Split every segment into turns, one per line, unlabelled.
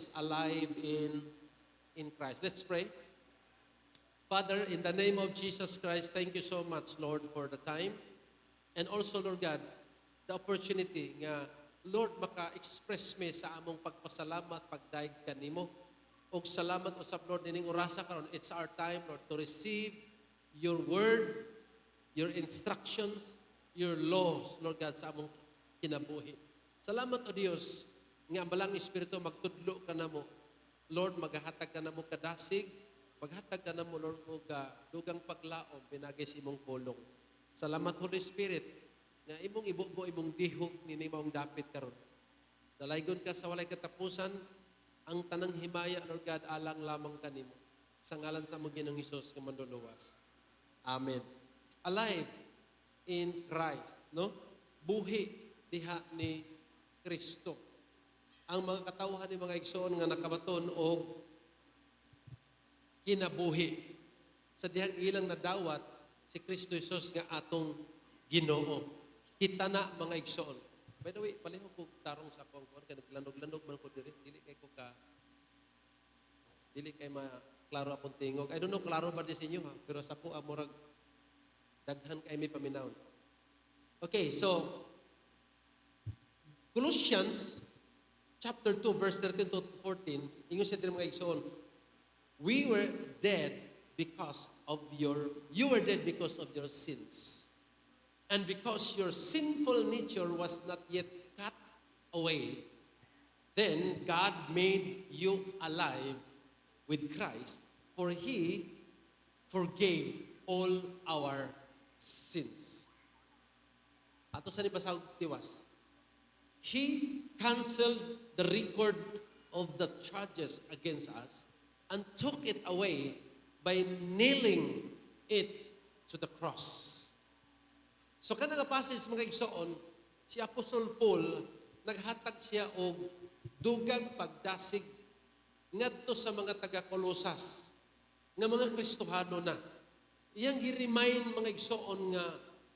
is alive in Christ. Let's pray. Father, in the name of Jesus Christ, thank you so much, Lord, for the time. And also, Lord God, the opportunity nga, Lord, maka-express me sa among pagpasalamat, pagdaig kanimo. O salamat usab, Lord, nining orasa karon. It's our time, Lord, to receive your word, your instructions, your laws, Lord God, sa among kinabuhi. Salamat, O Diyos, nga ang balang Espiritu magtudlo ka na mo. Lord, maghahatag ka na mo kadasig, maghatag ka na mo, Lord, o dugang paglaom, pinagay sa imong pulong. Salamat, Holy Spirit, nga imong ibubo, imong dihog, ninimawang dapit karon. Dalaygon ka sa walay katapusan, ang tanang himaya, Lord God, alang lamang kanimo. Sa ngalan sa mga Ginoong Hesus nga manduluwas. Amen. Alive in Christ, no? Buhi diha ni Kristo. Ang mga katawhan ni mga igsoon nga nakabaton o kinabuhi. Sa dihang ilang nadawat, si Kristo Hesus nga atong Ginoo. Kita na mga igsoon. By the way, paliho ko tarong sa akong kuwan, kaya naglanog-lanog man ko diri, dili kay maklaro akong tingog. I don't know, klaro ba di sa inyo ha? Pero sa po, murag, daghan kay may paminawon. Okay, so, Colossians, chapter 2, verse 13 to 14, ingon siya din mga igsoon, you were dead because of your sins. And because your sinful nature was not yet cut away, then God made you alive with Christ, for He forgave all our sins. Ato sa nibasag tiwas. He canceled the record of the charges against us and took it away by nailing it to the cross. So kada nga passage mga igsoon, si Apostol Paul naghatag siya og dugang pagdasig ngadto sa mga taga-Kolosas nga mga Kristohano na. Iyang gi-remind mga igsoon nga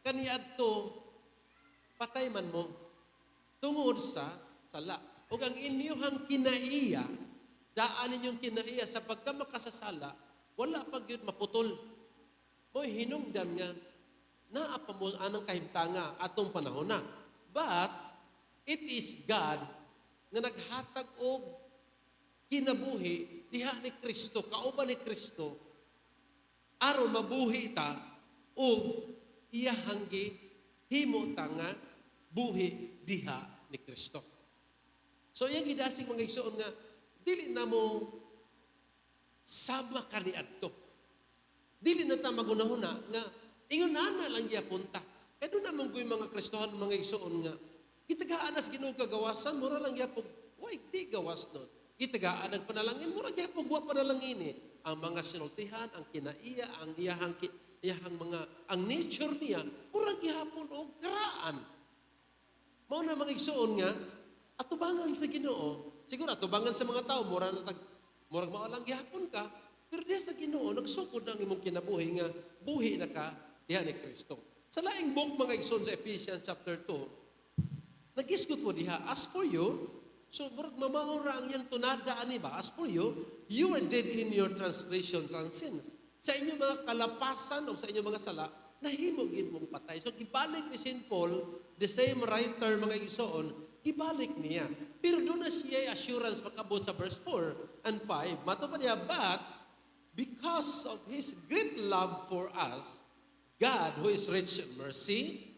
kaniadto patay man mo tungod sa sala. Ug ang inyong kinaiya, daan ninyong kinaiya sa pagkamakasasala, wala pag yun maputol. Mo'y hinungdan nga naapa mo anang kahimtanga atong panahon na. But, it is God nga naghatag og kinabuhi diha ni Kristo, kauban ni Kristo, aron mabuhi ta og iyahang himo ta nga buhi diha ni Kristo. So, iyang gidasig mga igsoon nga, dili na mo sama kaniadto. Dili na ta magunahuna nga ingon na lang iya punta. Kaya doon naman ko yung mga Kristohan, mga igsoon nga, gitagaan as Ginoo kagawasan, mura lang iya po, why, di gawas nun. Gitagaan ang panalangin, mura iya po, guwa panalangin eh. Ang mga sinultihan, ang kinaiya, ang iyahang mga, ang nature niya, mura gihapon o karaan. Mao na mga igsoon nga, atubangan sa Ginoo, siguro atubangan sa mga tao, murag maalang gihapon ka, pero diya sa Ginoo, nagsukod na ang imong kinabuhi nga, buhi na ka, diha ni Kristo. Sa laing book mga igsoon sa Ephesians chapter 2, nag-isgot ko diha, as for you, so murag mamaura ang yan tunada ani ba? As for you, you were dead in your transgressions and sins. Sa inyong mga kalapasan o sa inyong mga sala, nahimogin mong patay. So gibalik ni St. Paul, the same writer mga igsoon, gibalik niya. Pero doon na siya assurance pagkabot sa verse 4 and 5. Mato pa niya, but because of His great love for us, God, who is rich in mercy,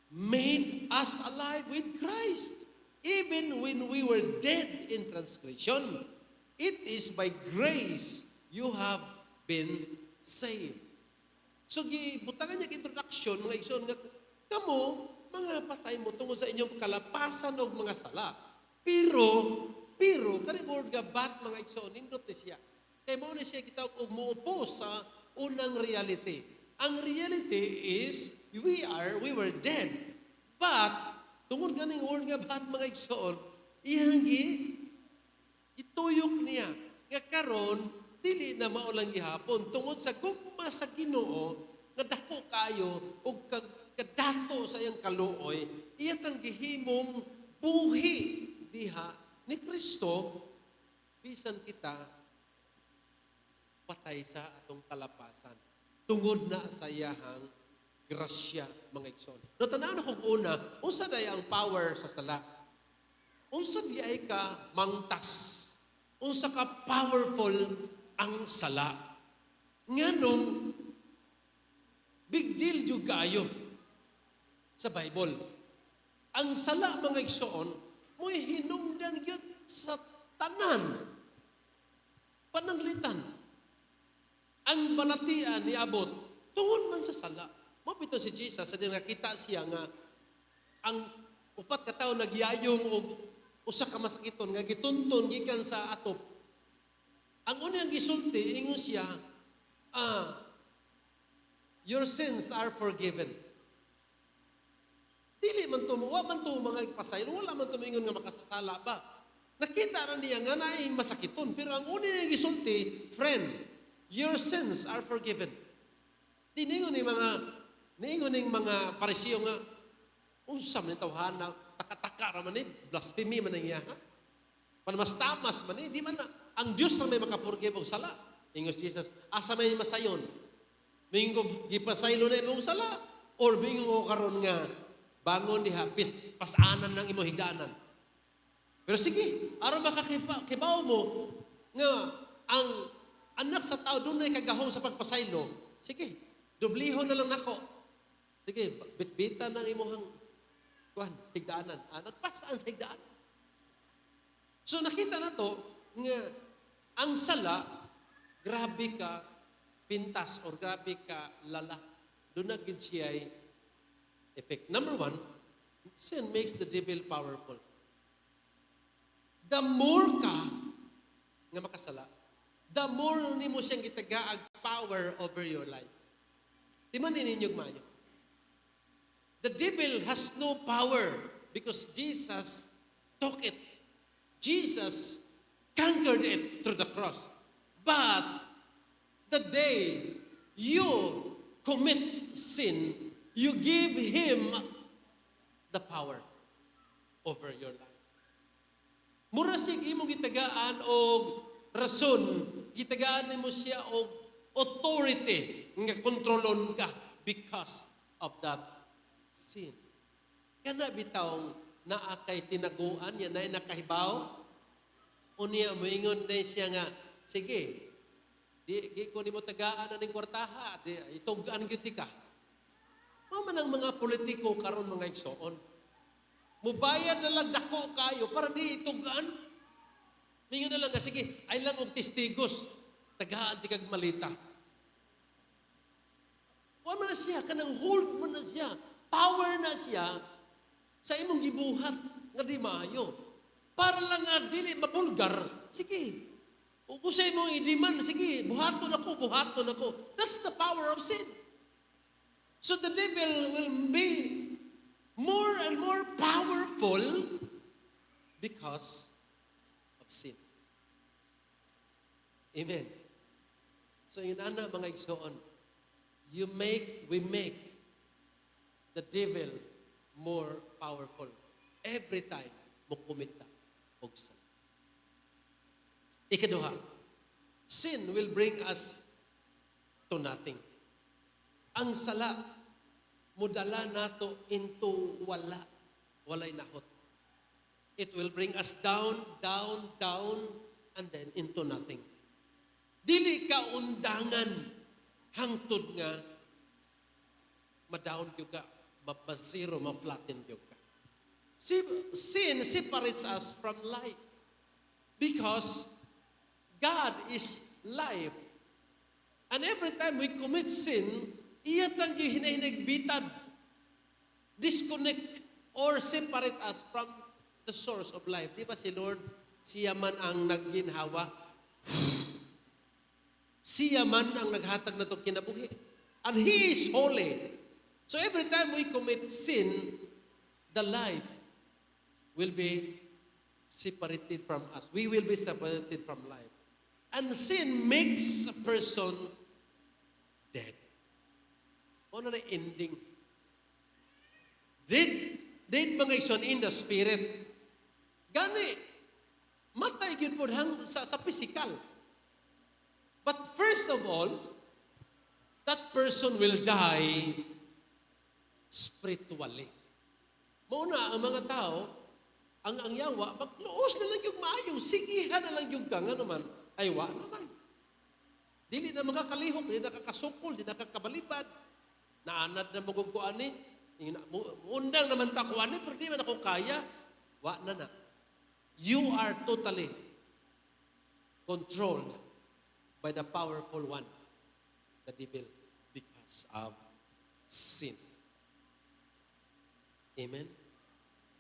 made us alive with Christ. Even when we were dead in transgression, it is by grace you have been saved. So, gibutangan niya introduction, mga igsoon, nga, kamo, mga patay mo tungkol sa inyong kalapasan o mga sala. Pero, kani word nga bat, mga igsoon, nindot ni siya. Kaya mo na siya kitawag og muupo sa unang reality. Ang reality is, we were dead. But, tungod ganing word nga bat mga igsoon, iyang ituyok niya. Nga karon, dili na maulang gihapon. Tungod sa gugma sa Ginoo, nga dako kayo, o kadato sa iyang kaluoy, iyatang gihimong buhi diha ni Kristo, bisan kita patay sa atong kalapasan. Tungod na sa iyahang grasya, mga igsoon. No, tanaw na kung una, unsa day ang power sa sala? Unsa di ay ka mangtas? Unsa ka powerful ang sala? Nganong big deal jud kaayo sa Bible. Ang sala, mga igsoon, mo'y hinungdan gyud sa tanan pananglitan. Ang balatian ni abot tungod man sa sala. Mapito si Jesus sa nakita siya nga ang upat ka tawo nagyayong og usa ka masakiton nga gitunton gikan sa atop. Ang unang gisulti ingon siya, your sins are forgiven. Dili man to, wa man to mga pasaylo, wala man to ingon nga makasasala ba. Nakita na niya nga naay masakiton, pero ang unang gisulti, friend, your sins are forgiven. Di ningon ni mga parisiyo nga, unsam ni tawhana, taka-taka raman ni, blasphemy man niya, ha? Panamastamas man ni, di man na, ang Diyos na may makapurgive og sala. Ingos Jesus, asa may masayon? Mingo gipasaylo na imong sala, or mingo karon nga, bangon diha, pasanan ng imo higdanan. Pero sige, aron makakibaw mo, nga, ang anak sa tao, doon na kagahong sa pagpasaylo, sige, dublihon na lang nako. Sige, bitbitan ng imuhang higdaanan. Nagpasaan sa higdaanan. So nakita na to, nga, ang sala, grabe ka pintas or grabe ka lala. Doon na gid siya effect. Number one, sin makes the devil powerful. The more ka nga makasala, the more nimo siyang gitagaag power over your life. Di man ninyog mayo. The devil has no power because Jesus took it. Jesus conquered it through the cross. But the day you commit sin, you give him the power over your life. Mura siya imong gitagaan og rason, gitagaan nimo siya og authority nga kontrolon ka because of that sin. Kana bitawng naa kay tinaguan yan na nakahibaw, unya moingon na siya nga, sige, di ko ni mo tagaan aning kwartaha, itugaan gyud ka. Mao man ang mga politiko karon mga igsoon. Mubayad na lang dako kayo para di itugaan. Mingon na lang sige, ay lang og testigos, tagaan di kag malita. Wa man na siya, kanang hold man na siya, power na siya sa imong gibuhat nga di maayo. Para lang nga dili mapulgar, sige. O kung sa imong idiman, sige, buhaton ako. That's the power of sin. So the devil will be more and more powerful because of sin. Amen. So yun ana mga igsoon, we make the devil more powerful every time mo kumita og sala. Ikaduha, sin will bring us to nothing. Ang sala, mudala nato into walay nahot. It will bring us down, and then into nothing. Dili ka undangan hangtod nga ma-down yung ka, ma-zero, ma-flatten yung ka. Sin separates us from life because God is life. And every time we commit sin, iyatang hinahinagbitan, disconnect or separate us from the source of life. Di ba si Lord, siya man ang nagginhawa, siya man ang naghatag na itong kinabuhi. And He is holy. So every time we commit sin, the life will be separated from us. We will be separated from life. And sin makes a person dead. Ano na ending? Dead mga igsoon in the spirit. Gani. Matay gyud po sa physical. But first of all, that person will die spiritually. Mauna, ang mga tao, ang yawa, magluos na lang yung maayo, sigihan na lang yung nga naman, ay wa naman. Dili na makakalihok, dili na kakasukol, dili na kakabalibad, naanad na maguguan ni, undang naman takuan ni, pero di man ako kaya, wa na. You are totally controlled by the powerful one, the devil, because of sin. Amen?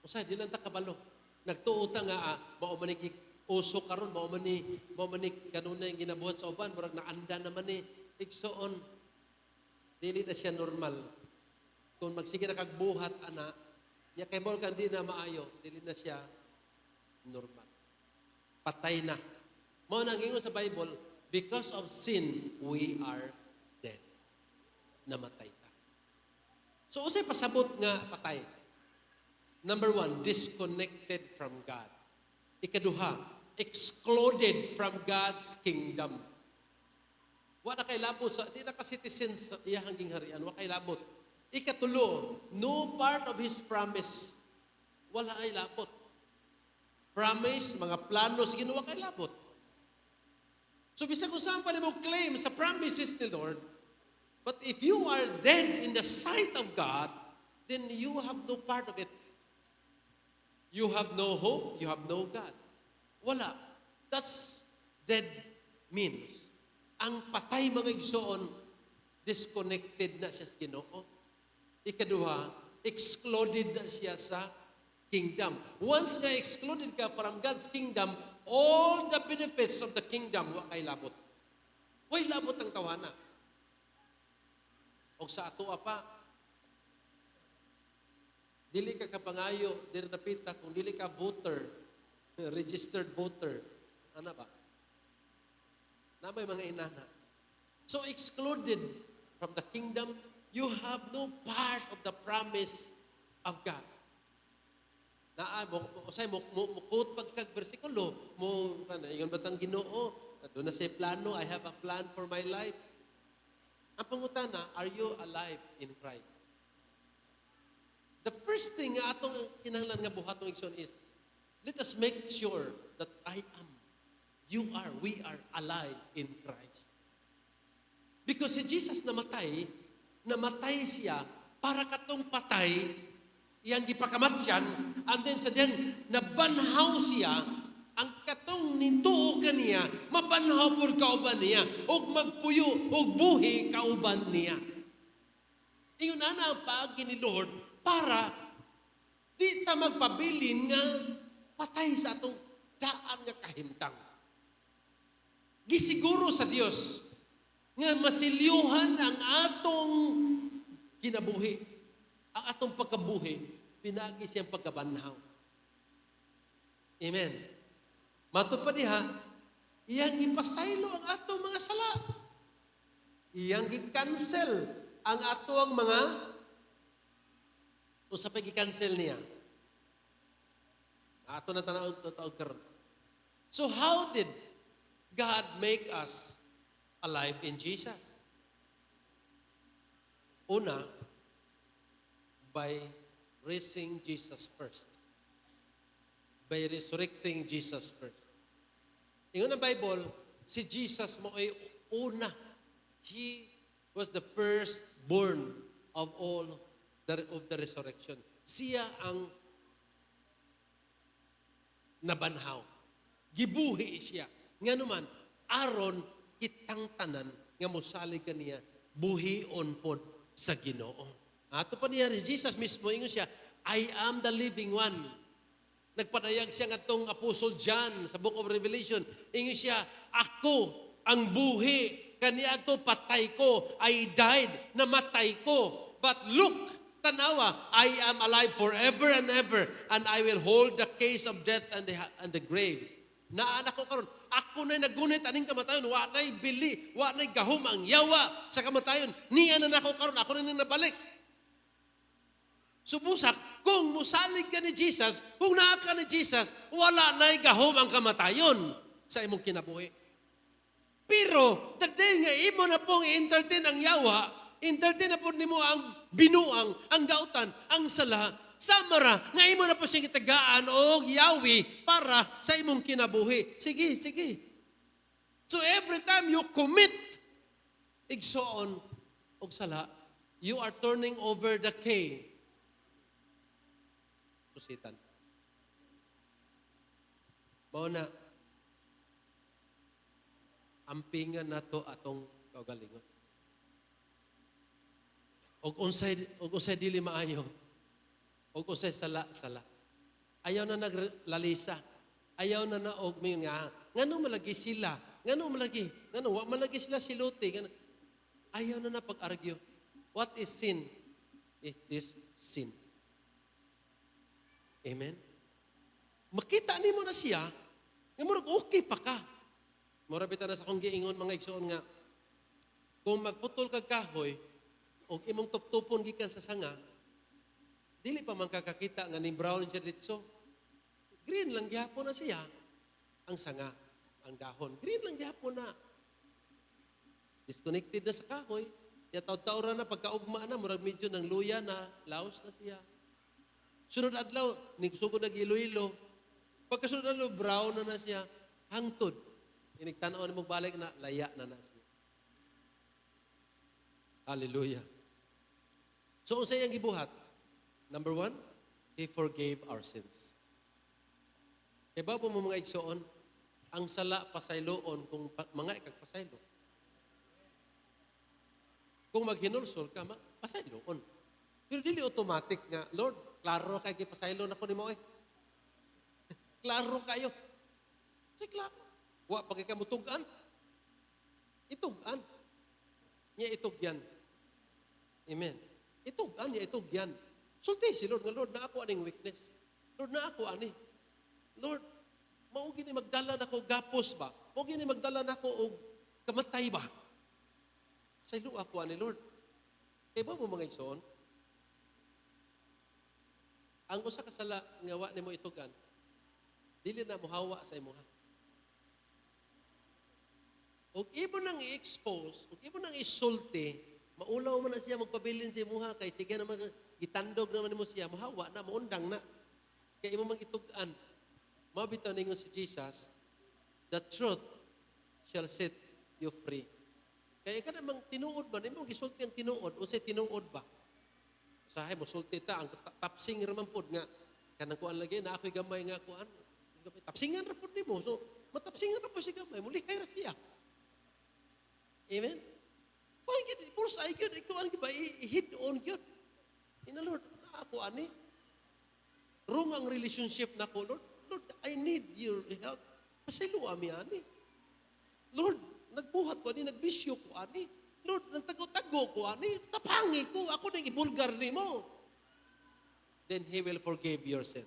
Usay, di lang ta kabalo. Nagtuota nga, mao man ni uso karon, mao man ni kanuna yung ginabuhat sa uban, murag naanda naman ni igsoon. Dili na siya normal. Kung magsige na kagbuhat ana, ya kay mo kan di na maayo, dili na siya normal. Patay na. Mao nang ingon sa Bible, because of sin we are dead. Namatay ta. So usay pasabot nga patay. Number 1, disconnected from God. Ikaduha, excluded from God's kingdom. Wa na kay labot sa di na ka citizen sa iyang gingharian, wa kay labot. Ikatulo, no part of His promise. Wala ay labot. Promise, mga plano, sige wa kay labot. So bisag usahan pa nimo claim sa promises ni Lord, but if you are dead in the sight of God, then you have no part of it. You have no hope, you have no God. Wala. That's dead means. Ang patay mga igsoon, disconnected na siya sa Ginoo. Ikaduha, excluded na siya sa kingdom. Once nga excluded ka from God's kingdom, all the benefits of the kingdom wa kay labot. Way labot ang tawana. O sa ato pa, dili ka kapangayo, dili napita, kung dili ka voter, registered voter, ano ba? Na may mga inana. So excluded from the kingdom, you have no part of the promise of God. Usay mo quote pagkag bersikulo, mo ingon batang Ginoo, doon na say plano, I have a plan for my life. Ang pangutana, are you alive in Christ? The first thing nga atong kinahanglan nga buhaton igsoon is, let us make sure that I am, you are, we are alive in Christ. Because si Jesus namatay siya para katong patay, iyang gipakamatyan, and then sa diyang nabanhaw siya, ang katong nintuo kaniya, mabanhaw pod kauban niya, og magpuyo, og buhi kauban niya. Ingon ana ang paagi ni Lord, para di ta magpabilin nga patay sa atong daan nga kahimtang. Gisiguro sa Dios nga masilyuhan ang atong kinabuhi, ang atong pagkabuhi, pinagi siyang pagkabanhaw. Amen. Matupad diha, iyang ipasaylo ang atong mga sala. Iyang gi-cancel ang atong mga o sa pag-cancel niya. Ato na tanaw karon. So how did God make us alive in Jesus? Una, by raising Jesus first. By resurrecting Jesus first. Ingon ang Bible, si Jesus mo ay una. He was the firstborn of all of the resurrection. Siya ang nabanhaw. Gibuhi siya. Nga naman, aron kitang tanan nga mosalig kaniya buhion pod sa Ginoo. Ato pa niya Jesus mismo ingon siya, I am the living one. Nagpadayag siya ngadtong Apostle John sa Book of Revelation. Ingon siya, ako ang buhi. Kaniadto patay ko. I died, namatay ko. But look, tanawa, I am alive forever and ever, and I will hold the case of death and the grave. Naanak ko karon, ako na nagunit aning kamatayon, wa nay bili, wa nay gahom ang yawa sa kamatayon. Niya na nako karon, ako na nabalik. Subusak, kung musalig ka ni Jesus, kung naa ka ni Jesus, wala na'y gahom ang kamatayon sa imong kinabuhi. Pero, the day nga imo na pong i-entertain ang yawa, entertain na po nimo ang binuang, ang dautan, ang sala, samara, nga imo na po siyang itagaan o yawi para sa imong kinabuhi. Sige, sige. So every time you commit igsoon og sala, you are turning over the key. Pusitan. Mao na, ampingan nato atong kaugalingon. Og unsay dili maayo. Og unsay sala. Ayaw na naglalisa. Ayaw na og nga ngano malagi sila. Ngano wa malagi sila siluti. Ayaw na pag-argue. What is sin? It is sin. Amen. Makita nimo na siya, nga murag okay pa ka. Mura bitaw na sa akong giingon mga igsoon nga, kung magputol kag kahoy, o imong tuptupon gikan sa sanga, dili pa man kakakita nga ni brown siya dito. Green lang gihapon na siya, ang sanga, ang dahon. Green lang gihapon na. Disconnected na sa kahoy. Ya taw-taw na pagkaugma na, murag medyo ng luya na, laos na siya. Sunod adlaw, nigsugod na gilo-ilo. Pagkasunod adlaw, brown na siya, hangtod. Inigtanaw ni mo balik na, laya na siya. Hallelujah. So, unsay ang gibuhat? Number 1, He forgave our sins. Kaya ba po mo mga igsoon, ang sala pasayloon kung mga ikagpasaylo. Kung maghinulsol ka, pasayloon. Pero dili automatic nga, Lord, klaro kay pasaylo na ko ni mo eh. Klaro kayo. Say klaro. Wa pagay ka mutugan. Itugan. Niya itugyan. Amen. Itugan niya itugyan. Sulti si Lord nga, Lord, na ako aning weakness. Lord, na ako ani. Lord, mao gini magdala nako gapos ba? Mao gini magdala nako og kamatay ba? Saylo ako ani Lord. Kay ba mo mga igsoon? Ang usa ka sala nga wa nimo itugan, dili na mohawa sa imuha. Og imo nang i-expose, og imo nang isulti, maulaw man na siya magpabilin sa imuha kay sige naman gitandog naman nimo siya, mohawa na, maundang na. Kay imo mang itugan. Mabitaw ningon si Jesus, the truth shall set you free. Kaya ka namang tinuod ba? Imo gisulti ang tinuod, unsay tinuod ba? Sahay mo, sulti ta, ang tapsing raman po nga, kanang kuan lagi, na ako'y gamay nga kuan. Tapsingan ra po mo. So, matapsingan ra po si gamay, mulihay ra siya. Amen? Pulsa ay yun, ikaw ang iba, i-hid on yun. Ina Lord, na ako ani. Wrong ang relationship na ko, Lord. Lord, I need your help. Pasaylo ami ani. Lord, nagbuhat ko ani, nagbisyo ko ani. Lord, nagtago-tago ko ani. Tapangi ko, ako nang ibulgar ni mo. Then He will forgive your sins.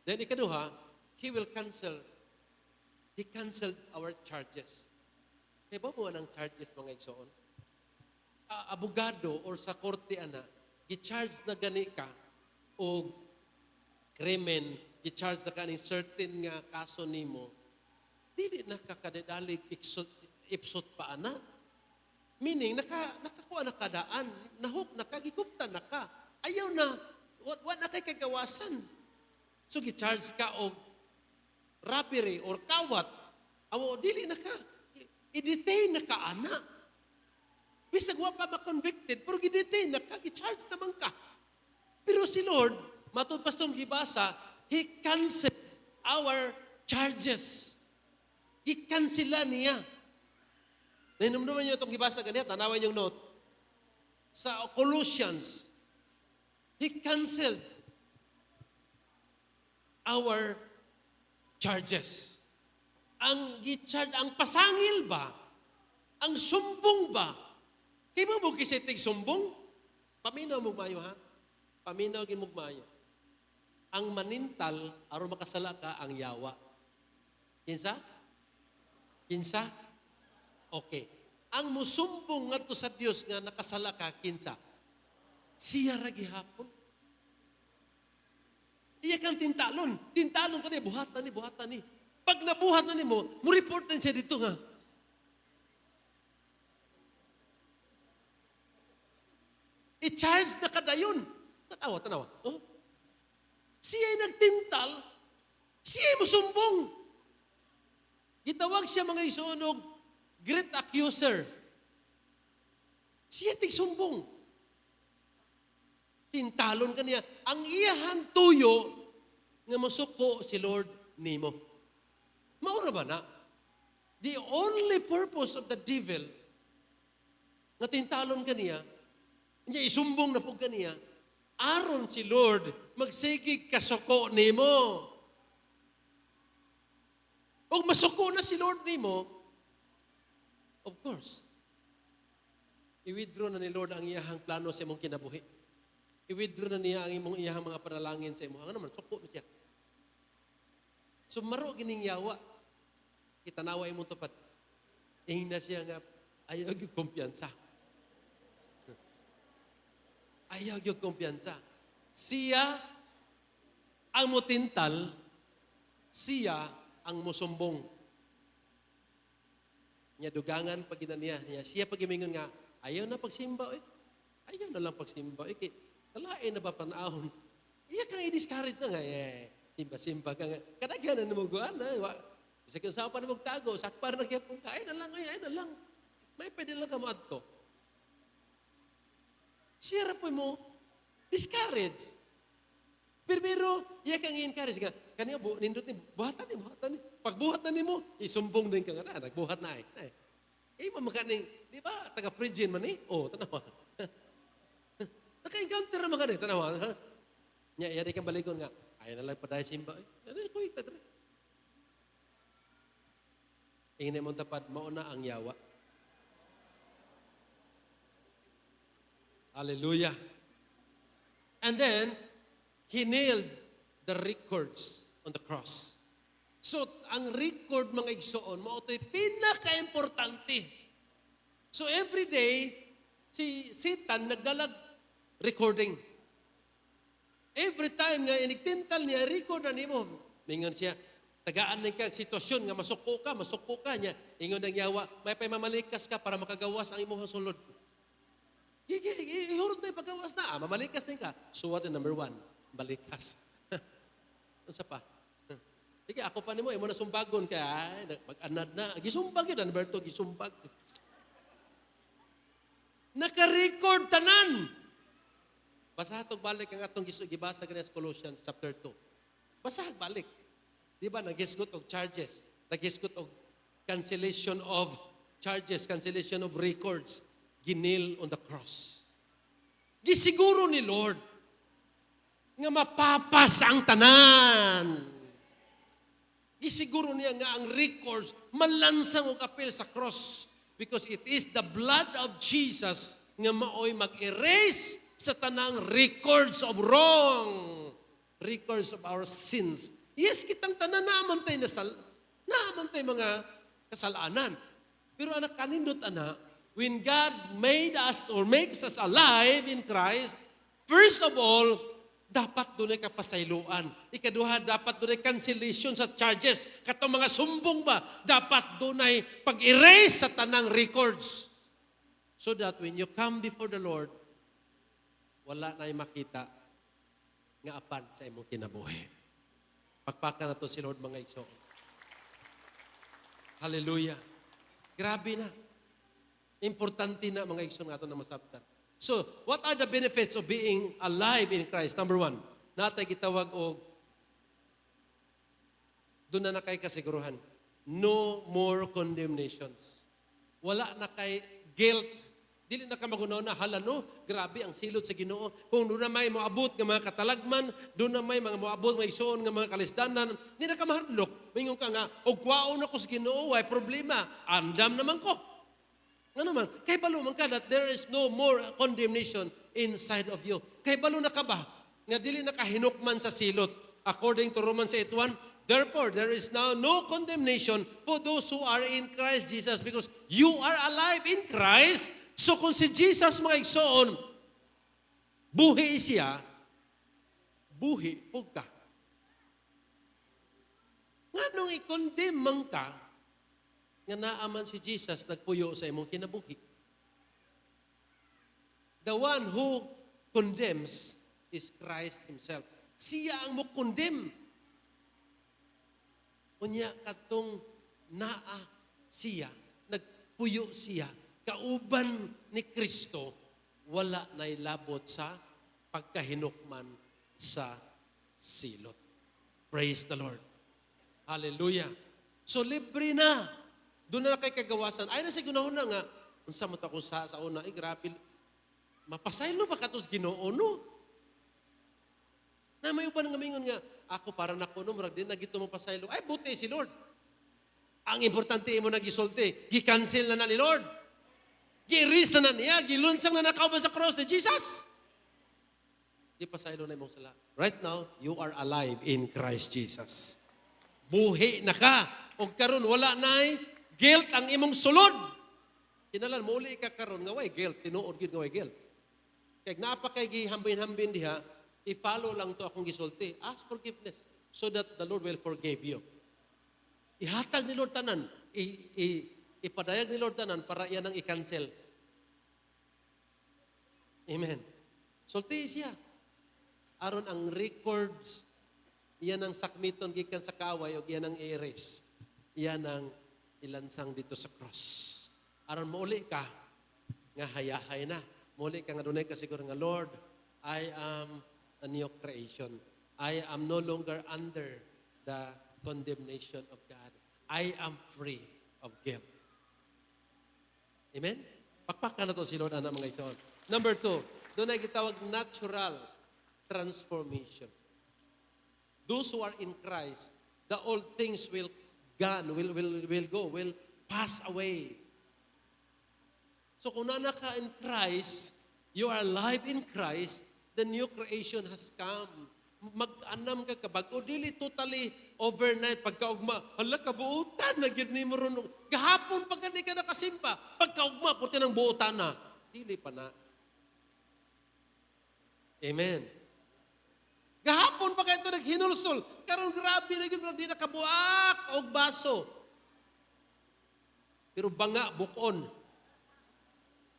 Then ikaduha, He will cancel. He canceled our charges. Kaya ba mo ng charges mga igsoon? Abogado or sa korte ana, gi-charge na gani ka o krimen, gi-charge na kaning certain nga kaso nimo, dili na kakadadalig ipsot pa ana. Meaning, nakakuha na kadaan, nahuk na ka, gigupta na ka. Ayaw na, wala na kay kagawasan. So, gi-charge ka o robbery or kawat, awo, dili na ka. I-detain na ka, ana. Bisag wa pa ma-convicted, pero gi-detain na ka, gi-charge naman ka. Pero si Lord, matod pastong gibasa, He canceled our charges. Gi-cancela niya. Nainumduman niyo itong gibasa ganyan, tanawan yung note. Sa Colossians, He canceled our charges. Ang gi-charge, ang pasangil ba? Ang sumbong ba? Kaya mo kisitig sumbong? Paminaw mo mayo ha? Paminaw gin mo mayo. Ang manintal, aron makasala ka, ang yawa. Kinsa? Kinsa? Okay. Ang musumbong ngadto sa Dios nga nakasala ka, kinsa? Siya ra gihapon. Iya kang tintalon. Tintalon ka niya, buhatan ni. Pag nabuhat na ni mo report na siya dito nga. I-charge na kadayon. Tanawa. Oh? Siya'y nagtintal, siya'y musumbong. Gitawag siya mga isunog, great accuser. Siya tigsumbong. Tintalon kaniya. Ang iyahang tuyo nga masuko si Lord nimo. Maura ba na? The only purpose of the devil nga tintalon kaniya, niya isumbong na po kaniya, aron si Lord magsigig kasuko nimo. O masuko na si Lord nimo, of course, i-withdraw na ni Lord ang iyahang plano sa imong kinabuhi. I-withdraw na niya ang iyahang mga panalangin sa imo. Ang naman, suko na siya. So maro gining yawa, kitanawa imong tupad. Na siya nga, ayaw yung kumpiyansa. Ayaw yung kumpiyansa. Siya ang mutintal, siya ang musumbong. Niya dugangan pag niya. Siya pag imingon nga, ayaw na pagsimba. Ayaw na lang pagsimba. Kalain na ba panahon? Iya kang i-discourage na nga. Simba-simba ka nga. Kadaghan na namuguan na. Isa kang sapa na magtago. Sakpar na kaya pong kain na lang. May pwede lang ka maadto. Siya po mo, discourage. Pero, iya kang i-encourage ka. Kanya, nindot ni, buhatan ni. Pagbuhat na ni mo, isumbong din ka nga. Nagbuhat na mamaganing, di ba, taga-Phrygian man tanawa. Naka-encounter na mga tanawa. Yari kang baligon nga, ayaw na lang pa dahil simba. Kuy, tatra. Ingin mong tapad, mauna ang yawa. Hallelujah. And then, he nailed the records on the cross. So, ang record mga igsoon, maoto'y pinaka-importante. So, every day, si Satan nagdalag recording. Every time nga inigtintal niya, record na nimo. Mingon siya, tagaan na ka sitwasyon nga masuko ka niya. Ingon ng yawa, may mamalikas ka para makagawas ang imong sulod. Ihurot na yung paggawas na. Mamalikas na ka. So what number 1? Balikas. Ano sa pa? Sige, ako pa ni mo, mo na sumbagon ka. Mag-anad na. Gisumbag yun, number 2, gisumbag. Naka-record tanan. Basahag balik ang atong gibasa ganyan sa Colossians chapter 2. Basahag balik. Di ba, nagisgot og charges. Nagisgot og cancellation of charges, cancellation of records. Ginil on the cross. Gisiguro ni Lord nga mapapas ang tanan. Gisiguro niya nga ang records malansang og apil sa cross because it is the blood of Jesus nga maoy mag-erase sa tanang records of wrong, records of our sins. Yes, kitang tanan naamantay naamantay mga kasalanan. Pero anak kanindot anak, when God made us or makes us alive in Christ, first of all, dapat doon ay kapasayloan. Ikaduha, dapat doon ay cancellation sa charges. Katong mga sumbong ba, dapat doon ay pag-erase sa tanang records. So that when you come before the Lord, wala na yung makita nga apan sa imong kinabuhi. Pagpakan na to si Lord mga igsoon. Hallelujah. Grabe na. Importante na mga igsoon nga ito na masabtan. So, what are the benefits of being alive in Christ? Number 1, natay gitawag og doon na kay kasiguruhan. No more condemnations. Wala na kay guilt. Dili na ka magunaw na, hala no, grabe ang silot sa Ginoo. Kung doon na may moabot ng mga katalagman, doon na may mga moabot, may isuon ng mga kalisdanan, hindi na ka mahadlok. Mingon ka nga, o kwaon ako sa Ginoo, ay problema, andam naman ko. Nga naman, kay balo man ka that there is no more condemnation inside of you. Kay balo na ka ba? Nga dili na kahinukman sa silot. According to Romans 8:1, therefore, there is now no condemnation for those who are in Christ Jesus because you are alive in Christ. So kung si Jesus mga igsoon, buhi siya, buhi po ka. Nganong i-condemn man ka, nga naaman si Jesus nagpuyo sa imong kinabuhi. The one who condemns is Christ Himself. Siya ang mo condemn. Unya katong naa siya, nagpuyo siya, kauban ni Kristo, wala na'y labot sa pagkahinukman sa silot. Praise the Lord. Hallelujah. So libre na. Doon na kay kagawasan. Ay na sa gunahon na nga, unsa mo ta kung sa una, grabe, mapasaylo ba katos Ginoo no? Na may uban nga mingon nga, ako para na kuno, marag din, nagito mo pasaylo. Ay, buti si Lord. Ang importante mo nagisulti, gi-cancel na ni Lord. Gi-erase na niya, gilunsang na nakauban sa cross ni Jesus. Di pasaylo na imong sala. Right now, you are alive in Christ Jesus. Buhi na ka. O karon wala na'y guilt ang imong sulod. Kinalan, muli ka karon nga way guilt. Tinuod yun nga way guilt. Kaya napakay gihambin-hambin diha, i-follow lang to akong gisulti. Ask forgiveness so that the Lord will forgive you. Ihatag ni Lord tanan. Ipadayag ni Lord tanan para yan ang i-cancel. Amen. Sulti siya. Aron ang records, yan ang sakmiton gikan sa kaaway o yan ang i-erase. Yan ang ilansang dito sa cross. Aron mauli ka, nga hayahay na. Mauli ka nga dunay ka siguro nga, Lord, I am a new creation. I am no longer under the condemnation of God. I am free of guilt. Amen? Pakpakan na to si Lord, anak mga igsoon. Number 2, doon ay gitawag natural transformation. Those who are in Christ, the old things will gone, will go, will pass away. So kung nana ka in Christ, you are alive in Christ, the new creation has come. Mag-anam ka kabag, o dili totally overnight, pagkaugma, hala kabuutan na gyud nimo ron. Gahapon pag hindi ka nakasimpa, pagkaugma, puti ng buutan na. Dili pa na. Amen. Gahapon pa kayo ito naghinulsol. Karon grabe na yun, di nakabuak o baso. Pero banga, bukon.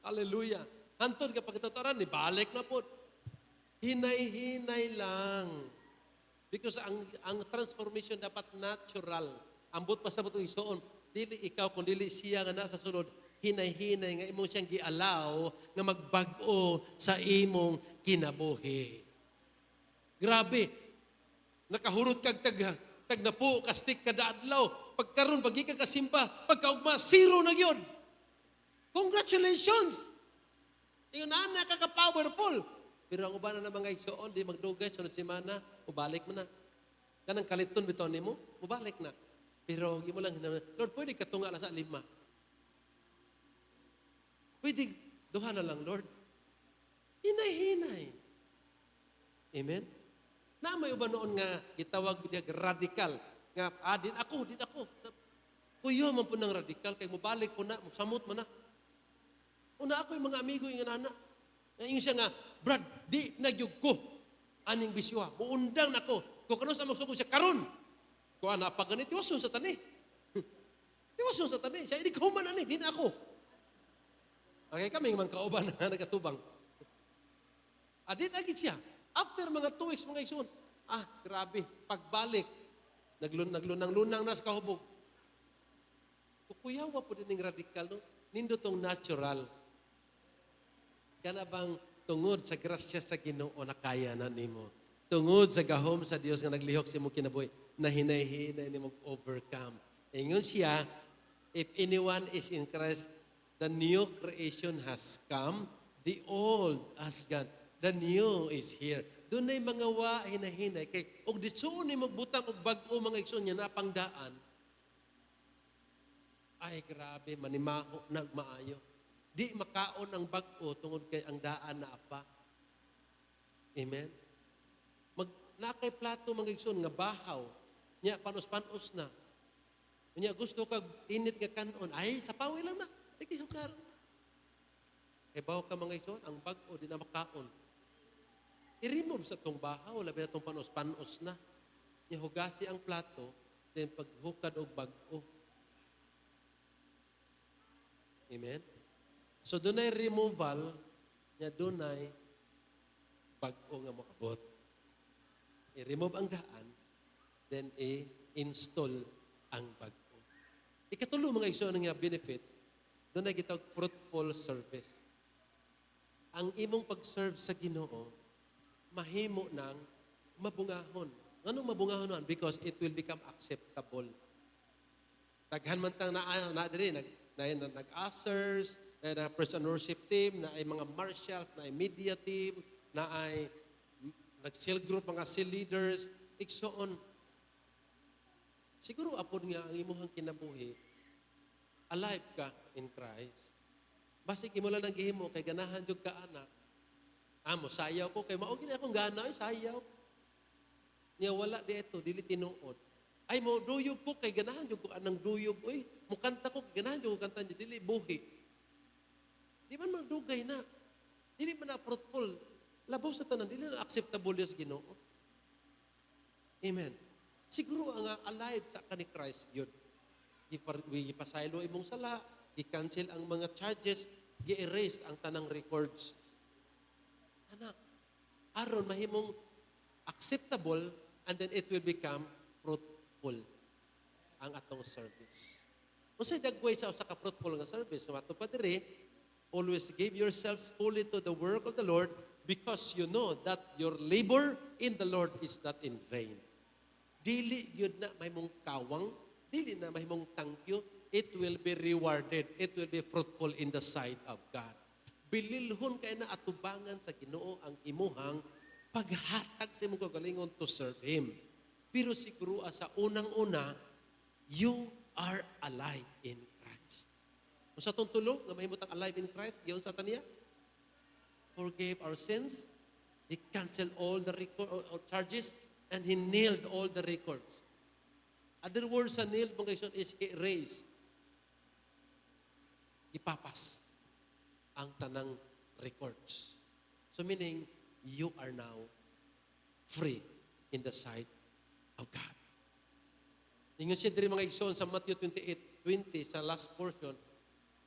Hallelujah. Hantod kapag itataran, ibalik na po. Hinay-hinay lang. Because ang transformation dapat natural. Ambot pa sa itong isoon. Dili ikaw, kung dili siya nga nasa sulod, hinay-hinay nga imong siyang gialaw nga magbag-o sa imong kinabuhi. Grabe. Nakahurot kag tag na po, kastik kada adlaw. Pagkaroon, pag ka kasimpa, pagkaugma, zero na yun. Congratulations! Yung nana kaka-powerful. Pero ang ubanan ng mga igsoon, di magdugay, sunod semana, ubalik mo na. Kanang kaliton biton mo, ubalik na. Pero hindi mo lang, Lord, pwede katunga lang sa 5. Pwede, duha na lang, Lord. Hinay-hinay. Amen? Na may uba noon nga, itawag niya radical. Nga, din ako. Kuyo man po ng radical, kay mubalik po na, samot mo na. Una ako yung mga amigo, yung nana. Yung siya nga, Brad, di nagyug ko. Aning bisyo, muundang na ko. Kung kano sa magsugod siya, karon. Kung ana, pag ganit, tiwason sa tani. Tiwason sa tani. Siya, hindi ko man ani, di na ako. Okay, kami mga kauban na nagatubang. Adit agit siya. After mga 2 weeks, mga igsoon, grabe, pagbalik, naglunang-lunang na sa kahubog. Kukuyawa po din ng radical, no? Nindo tong natural. Kana bang tungod sa grasya sa Ginoo na kaya na nimo. Tungod sa gahom sa Dios nga naglihok sa imong kinabuhi, na hinay-hinay nimo overcome. Ingon siya, if anyone is in Christ, the new creation has come, the old has gone. The new is here. Doon ay mga wa hinahinay. Kay, og ditsuon ni magbutang og bag-o mga igsoon niya na pangdaan. Ay, grabe, manimaho, nagmaayo. Di makaon ang bag-o tungod kay ang daan na apa. Amen? Nakay plato mga igsoon nga bahaw. Nya, panos-panos na. Nya, gusto kag init nga kanon. Ay, sa pawi lang na. Sige, sukar. Kay bahaw ka mga igsoon, ang bag-o di na makaon. I-remove sa itong bahaw, labi na itong panos-panos na. Ihugasi ang plato, then paghukad og bag-o. Amen? So, dunay removal, nga dunay bag-o nga moabot. I-remove ang daan, then i-install ang bag-o. Ikatulo mga igsoon nga benefits, dunay gitawag fruitful service. Ang imong pag-serve sa Ginoo, mahimo ng mabungahon. Anong mabungahon man? Because it will become acceptable. Daghan man tang na diri nag-ushers, na praise and worship team, na ay mga marshals, na ay media team, na ay nag-cell group, mga cell leaders, igsoon. Siguro apod nga ang imong kinabuhi, alive ka in Christ. Basig imo lang nang gihimo kay ganahan jud ka anak. Amo sayaw ko kay mao gini akong gana ay sayaw. Niya wala di ito, dili tinuod. Ay mo duyog ko kay ganahan jud ko anang duyog oy. Mukanta ko kay ganahan jud ko kanta dili buhi. Di man magdugay na. Dili man na fruitful. Labaw sa tanan dili na acceptable sa Ginoo. Amen. Siguro ang alive sa kani Christ yun. Ipasaylo imong sala, i-cancel ang mga charges, i-erase ang tanang records. Anak, aron mahimong acceptable and then it will become fruitful ang atong service. Unsay dagway sa usa ka fruitful nga service? Mato pa diri, always give yourselves fully to the work of the Lord because you know that your labor in the Lord is not in vain. Dili yun na mahimong kawang, dili na mahimong thank you, it will be rewarded. It will be fruitful in the sight of God. Bililhon kay na atubangan sa Ginoo ang imuhang paghatag sa imong kagalingon to serve Him. Pero siguro sa unang-una, you are alive in Christ. Kung sa itong tulong, na mahimutang alive in Christ, giyon sa taniya, forgave our sins, He canceled all the charges, and He nailed all the records. Other words sa nailed mga kaibigan is He erased. Ipapas ang tanang records. So meaning, you are now free in the sight of God. Ingon siya diri mga igsoon sa Matthew 28:20 sa last portion,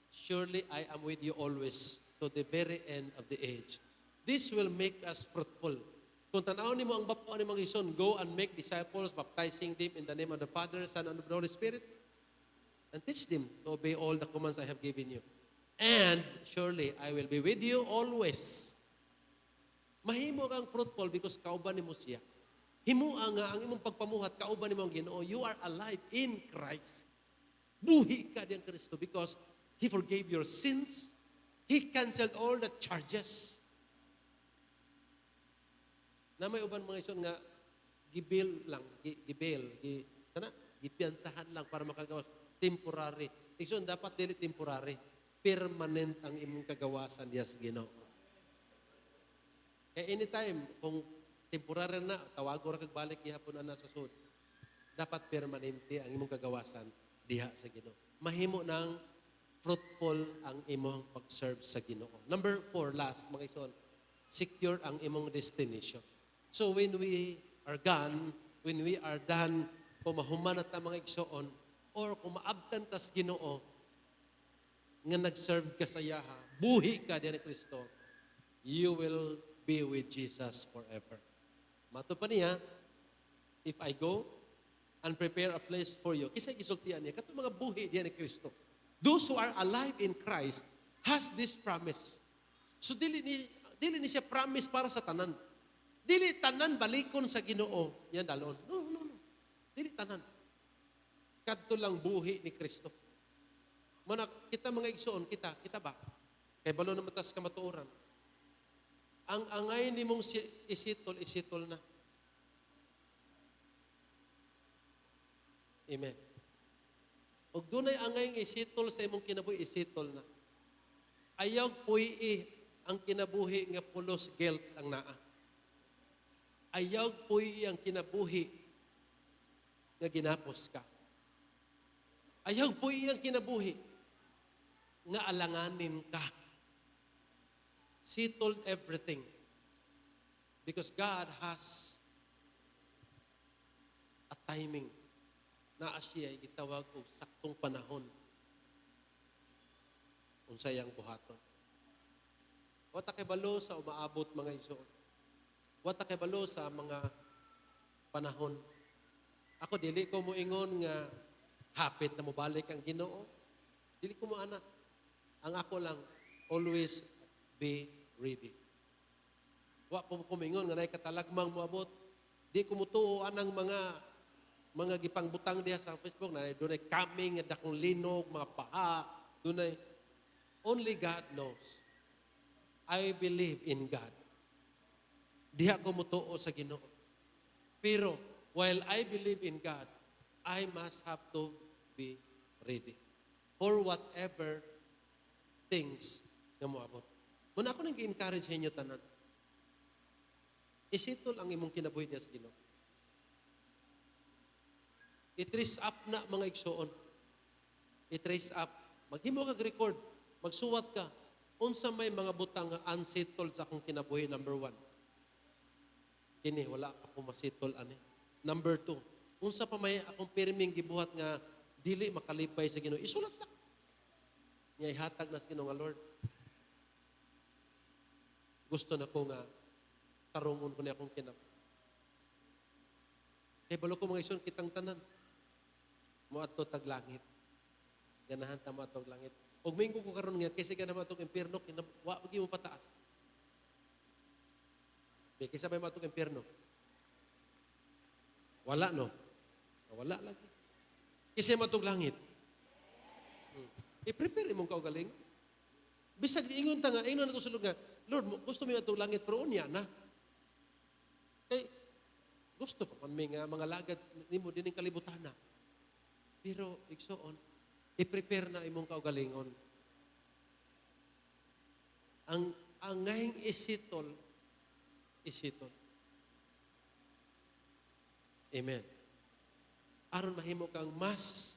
surely I am with you always to the very end of the age. This will make us fruitful. Kung tanaw nimo ang baptismo ni mga igsoon, go and make disciples, baptizing them in the name of the Father, Son, and of the Holy Spirit, and teach them to obey all the commands I have given you. And surely I will be with you always. Mahimo kang fruitful because kauban nimo siya. Himua nga ang imong pagpamuhat, kauban nimo ang Ginoo. You are alive in Christ. Buhi ka diyang Kristo because He forgave your sins. He canceled all the charges. Na may uban mga ison nga gibil lang, gipiansahan lang para makagawas temporary. Ison dapat dili temporary, permanent ang imong kagawasan diya sa Ginoo. Anytime kung temporary na tawago ra kag balik gihapon ana sa sud. Dapat permanente ang imong kagawasan diha sa Ginoo. Mahimo ng fruitful ang imong pag-serve sa Ginoo. Number 4, last mga ison, secure ang imong destination. So when we are gone, when we are done, kung mahuman na ta mga igsoon, or kung maabtan tas Ginoo, nga nag-serve ka sa yaha, buhi ka diyan ni Kristo, you will be with Jesus forever. Mato pa niya, if I go and prepare a place for you, kisay gisultian niya, kato mga buhi diyan ni Kristo. Those who are alive in Christ has this promise. So dili ni siya promise para sa tanan. Dili tanan balikon sa Ginoo yan dalon. No. Dili tanan. Kadto lang buhi ni Kristo. Muna kita mga igsoon, kita ba? Kay balo na matas kamatuoran. Ang angay nimong isitol na. Amen. Og dunay angay isitol sa imong kinabuhi, isitol na. Ayaw puy ang kinabuhi nga pulos guilt ang naa. Ayaw puy ang kinabuhi nga ginapos ka. Ayaw puy ang kinabuhi nga alanganin ka. She told everything because God has a timing naa siya gitawag og saktong panahon unsay ang buhaton. Wa ta kay balo sa umaabot mga igsoon. Wa ta kay balo sa mga panahon. Ako dili ko moingon nga hapit na mobalik ang Ginoo. Dili ko mo ana. Ang ako lang always be ready. Wa po ko moingon nga nay katalagmang moabot. Di ko mutuo anang mga gipangbutang diha sa Facebook na dunay coming nga dakong linog, mga paha, dunay only God knows. I believe in God. Diha ko mutuo sa Ginoo. Pero while I believe in God, I must have to be ready for whatever things nga moabot. Muna ako nang i-encourage sa inyo tanan. Isitol ang imong kinabuhi diha sa Ginoo. I-trace up na mga igsoon. I-trace up. Maghimo kag record. Magsuwat ka. Unsa may mga butang nga unsettled sa akong kinabuhi, number 1. Kini, wala ako masitol ani. Number 2, unsa pa may akong pirming gibuhat nga dili makalipay sa Ginoo, isulat na. Nga ihatag na sa Ginoo nga Lord. Gusto na ko nga tarungon ko ni akong kinabuhi. Kay balo ko mga igsoon kitang tanan. Moadto tag langit. Ganahan ta moadto tag langit. Og minggo ko karon nga kaysa ganahan moadto impierno, wa gyud mo pataas. Kaysa may moadto impierno. Wala, no? Wala lagi. Kasi matug langit. I-prepare mong kaugaling. Bisag ingon ta nga, ingon na ito sulod nga, Lord, gusto mo matug langit, pero unya na. Kay, gusto pa man may mga lagad ni mo din yung kalibutan na. Pero, igsoon, i-prepare na imong kaugalingon. Ang ngayong isitol. Amen. Aron mahimo kang mas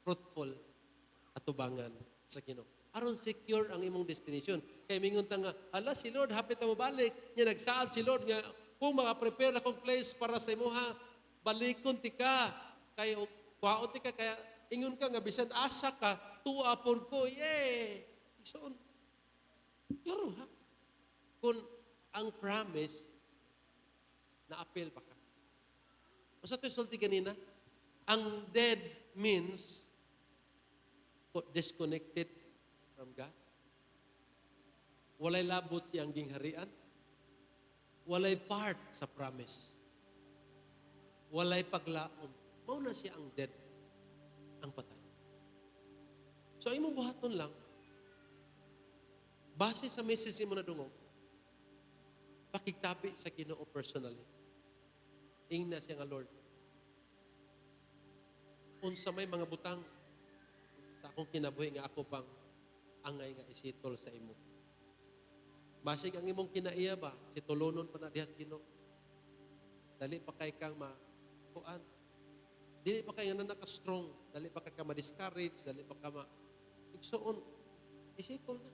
fruitful at tubangan sa Ginoo. Aron secure ang imong destination. Kay mingon ta nga, ala si Lord hapit na mo balik. Nya nagsaad si Lord nga kung maka-prepare akong place para sa imuha, balikon ti ka. Kay kwaot ti ka kaya ingon ka nga bisan asa ka, tuwa por ko. Yay! Igsoon. Klaro ha. Kung ang promise na appeal pa ka. O sa ito sulti ganina, ang dead means disconnected from God. Walay labot siyang gingharian. Walay part sa promise. Walay paglaom. Mao na siya ang dead, ang patay. So, imong buhaton lang, base sa message mo na dungog, pakigtabi sa Ginoo personally. Ingna siya nga Lord. Unsa may mga butang sa akong kinabuhi nga ako pang angay nga isitol sa imo. Basig ang imong kinaiya ba, si tulunon pa na diha sa Ginoo. Dali pa kay kang kuan. Dili pa kay nga naka-strong, dali pa kay ka ma-discourage, dali pa ka igsoon. Isitol na.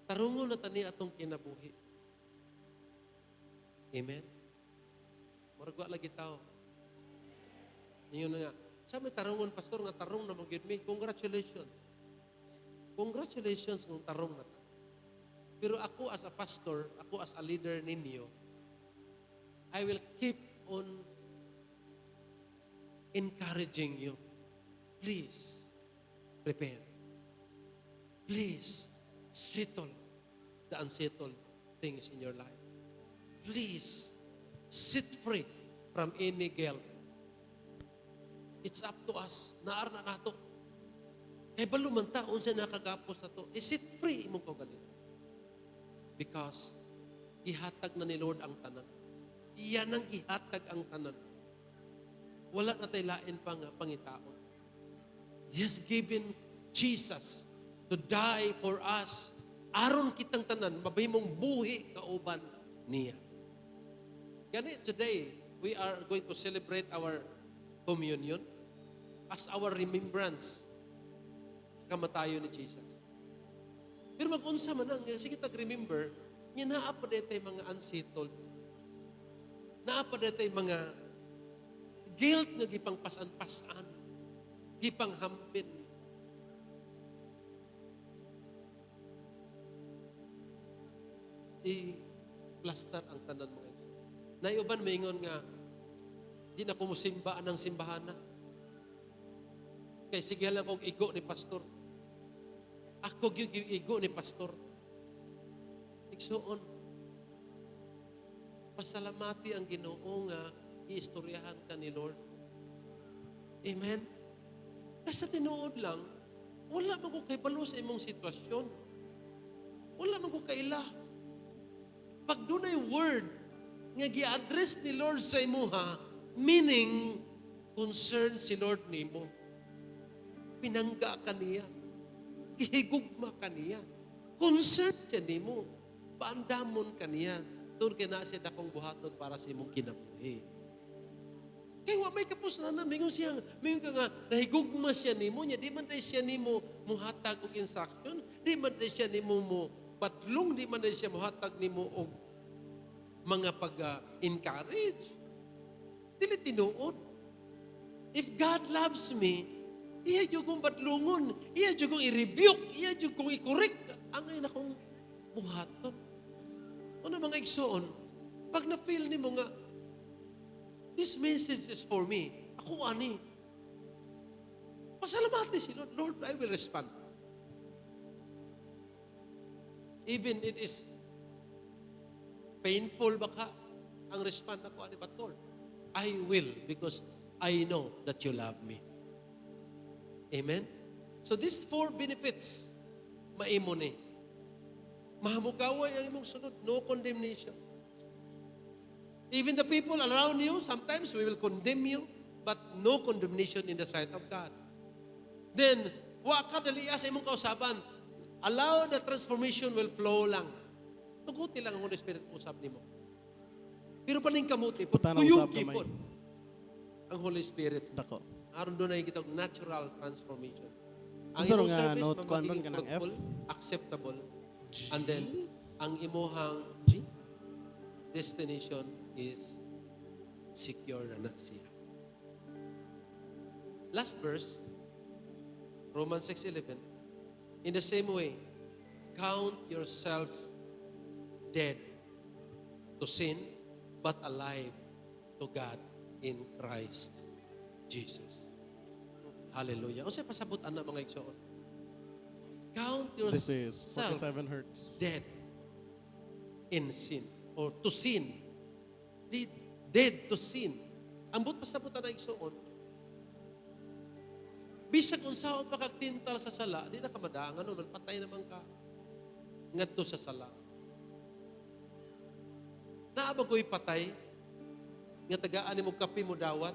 Tarungon na tani atong kinabuhi. Amen. Murag lagi tao. Inyo na nga. Sa may tarungon, pastor, nga tarong na mag-give me. Congratulations. Congratulations ng tarong na ta. Pero ako as a pastor, ako as a leader ninyo, I will keep on encouraging you. Please, prepare. Please, settle the unsettled things in your life. Please, set free from any guilt. It's up to us. Naar na nato. Kay balo man ta, unsa nakagapos na to. Set free imong kaugaling. Because, gihatag na ni Lord ang tanan. Iyan ang gihatag ang tanan. Wala na tayo lain pang pangitaon. He has given Jesus to die for us. Aron kitang tanan, mabahimong buhi kauban niya. Gani, today, we are going to celebrate our communion as our remembrance sa kamatayon ni Jesus. Pero mag-unsa man ang, sige tag-remember, niya naapad tayo mga unsettled. Naapad tayo mga guilt nga gipang pasan-pasan, gipang hambin. I-plaster ang tanan mga igsoon. Naiuban maingon nga, di na ko musimbaan ng simbahan na. Kay sige lang kong igo ni pastor. Ako gyud igo ni pastor. Igsoon, pasalamati ang Ginoo nga iistoryahan ka ni Lord. Amen? Kasi tinuod lang, wala man ko kaibalo sa imong sitwasyon. Wala man ko kaila. Pag doon ay word nga gi-address ni Lord sa imuha, meaning, concern si Lord nimo. Pinangga ka niya. Gihigugma ka niya. Concern siya nimo. Paandamon ka niya. Doon kina siya dakong buhaton para sa imong kinabuhi. Kaya wa may kapusnanan, mingon ka nga, nahigugma siya nimo niya, di man tayo siya nimo muhatag og instruction, di man tayo siya nimo mo batlong, di man tayo siya muhatag nimo og mga pag-encourage. Dili tinuod. If God loves me, iya jud kong batlungon, iya jud kong i-rebuke, iya jud kong i-correct, angay na kong buhaton. Ano mga igsoon, pag na-feel nimo nga, this message is for me. Ako ani. Pasalamati si Lord. Lord, I will respond. Even it is painful baka ang respond ako ani, but Lord, I will because I know that you love me. Amen? So these 4 benefits, maimo ni. Mahamugaway ang imong sunod. No condemnation. Even the people around you, sometimes we will condemn you, but no condemnation in the sight of God. Then, wa ka daliya sa imong kausaban. Allow the transformation will flow lang. Tuguti lang ang Holy Spirit usap nimo. Pero paning kamuti, tuyugi po ang Holy Spirit.
Dako.
Aron doon ay kitag natural transformation. Ang
Unsa
imong
nga
service
note kuan
magiging
ka ng F?
fruitful, acceptable, and then ang imuhang destination is secure na siya. Last verse, Romans 6:11. In the same way, count yourselves dead to sin, but alive to God in Christ Jesus. Hallelujah. O siya pasabutan na mga igsoon. Count
This is
yourself
47 hertz.
dead in sin or to sin. Dead to sin. Ambot pasabutan na igsoon. Bisag unsaon pa kagtintal sa sala, di na ka madangan no, patay naman ka. Ngadto sa sala. Naa ba ko'y patay? Nga tagaan ni mo kape mo dawat?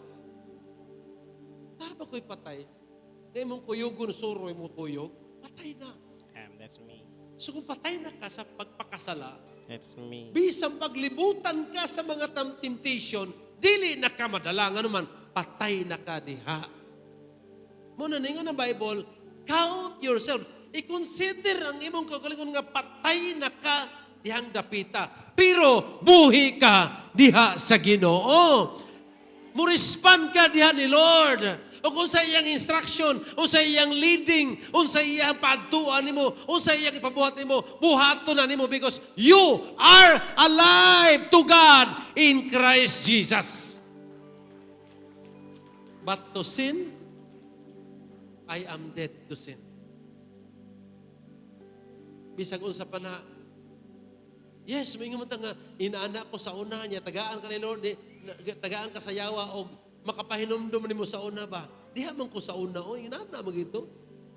Naa ba ko'y patay? Nga imong kuyugon suroy mo kuyog? Patay na.
That's me.
So kung patay na ka sa pagpakasala,
That's me.
bisang paglibutan ka sa mga temptation, dili na ka madala. Nga naman, patay na ka diha. Muna ningon ang Bible, count yourselves. I-consider ang imong kagalingon nga patay na ka dihang dapita. Pero buhi ka diha sa Ginoo. Murespond ka diha ni Lord. O kung sa iyang instruction, o sa iyang leading, o sa iyang paduan nimo, o sa iyang ipabuhat nimo, buhaton na nimo because you are alive to God in Christ Jesus. But to sin, I am dead to sin. Bisag unsa pa na, yes, may nga nga, inaana ko sa una niya, tagaan ka ni Lord, tagaan ka sa yawa, o makapahinomdom nimo sa una ba? Diha man ko sa una, o inaana mo gito.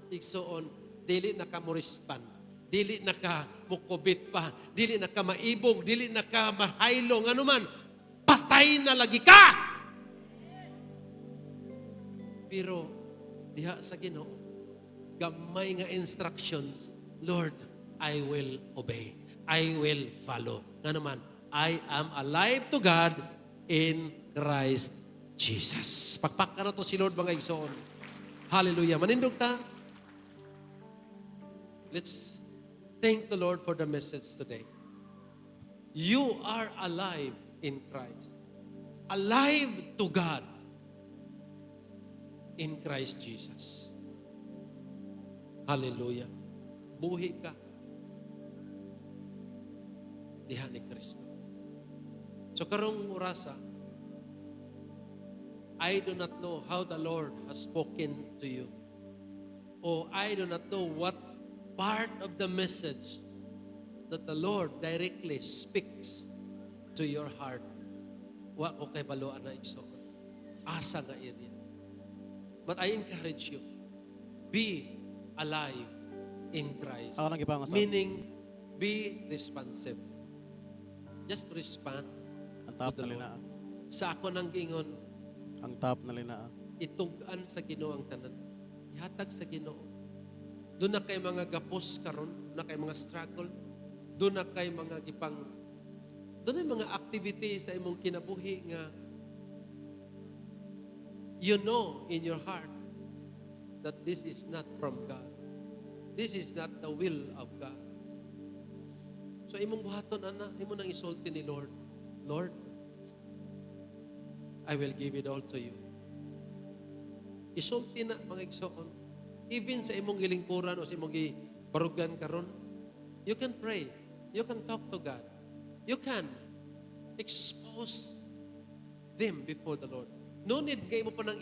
Igsoon, dili na ka morispan, dili na ka mukubit pa, dili na ka maibog, dili na ka mahaylong, ano man, patay na lagi ka! Pero, diha sa Ginoo, gamay nga instructions, Lord, I will obey. I will follow. Nga naman, I am alive to God in Christ Jesus. Pakpak ka na to si Lord mga igsoon. Hallelujah. Manindog ta. Let's thank the Lord for the message today. You are alive in Christ. Alive to God. in Christ Jesus. Hallelujah. Buhi ka diha ni Kristo. So karong orasa, I do not know how the Lord has spoken to you. Or I do not know what part of the message that the Lord directly speaks to your heart. Wa ko kay baluan na igsoon. Asa nga iya. But I encourage you, be alive in Christ.
Ako nang ipangasa.
Meaning, be responsive. Just respond
Ang tap
to the
na
Lord.
linaa.
Sa ako nang gingon,
Ang tap na linaa.
itugan sa Ginoo ang tanan. Ihatag sa Ginoo. Doon na kay mga gapos karon, doon na kay mga struggle, doon na kay mga doon na mga activities sa imong kinabuhi nga you know in your heart that this is not from God. This is not the will of God. So imong buhaton ana, imo nang isulti ni Lord. Lord, I will give it all to you. Isulti na mga igsoon. Even sa imong gilingkuran o sa imong barugan karon, you can pray. You can talk to God. You can expose them before the Lord. No need kayo mo pa nang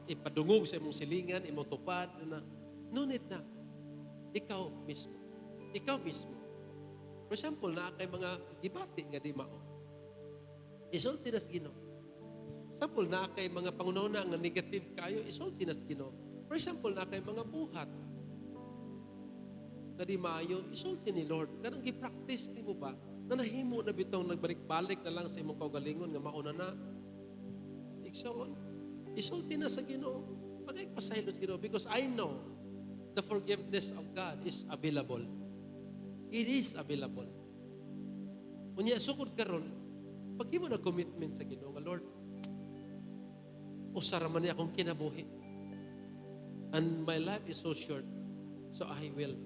ipadungog sa imong silingan, imong tupad. No need na. Ikaw mismo. Ikaw mismo. For example, na kay mga gibati nga di mao. Isulti na sa Ginoo. Example, na kay mga pangunahuna nga negative kayo, isulti na sa Ginoo. For example, na kay mga buhat nga di maayo, isulti ni Lord. Ganang gi-practice ni mo ba? Na nahimo na bitong nagbalik-balik na lang sa imong kaugalingon nga mauna na. Igsoon, isulti na sa Ginoo. Pagay-pasaylo sa Ginoo because I know the forgiveness of God is available. It is available. Unya sukod karon, pag himo na commitment sa Ginoo nga Lord, usara man niya akong kinabuhi. And my life is so short, so I will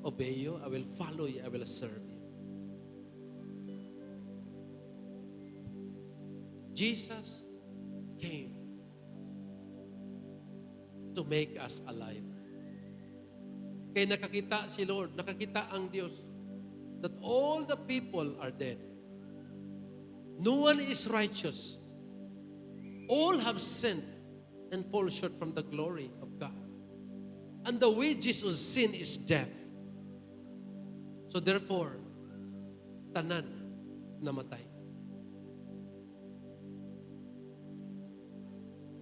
obey you, I will follow you, I will serve you. Jesus came to make us alive. Kaya nakakita si Lord, nakakita ang Diyos that all the people are dead. No one is righteous. All have sinned and fall short from the glory of God. And the wages of sin is death. So therefore, tanan namatay.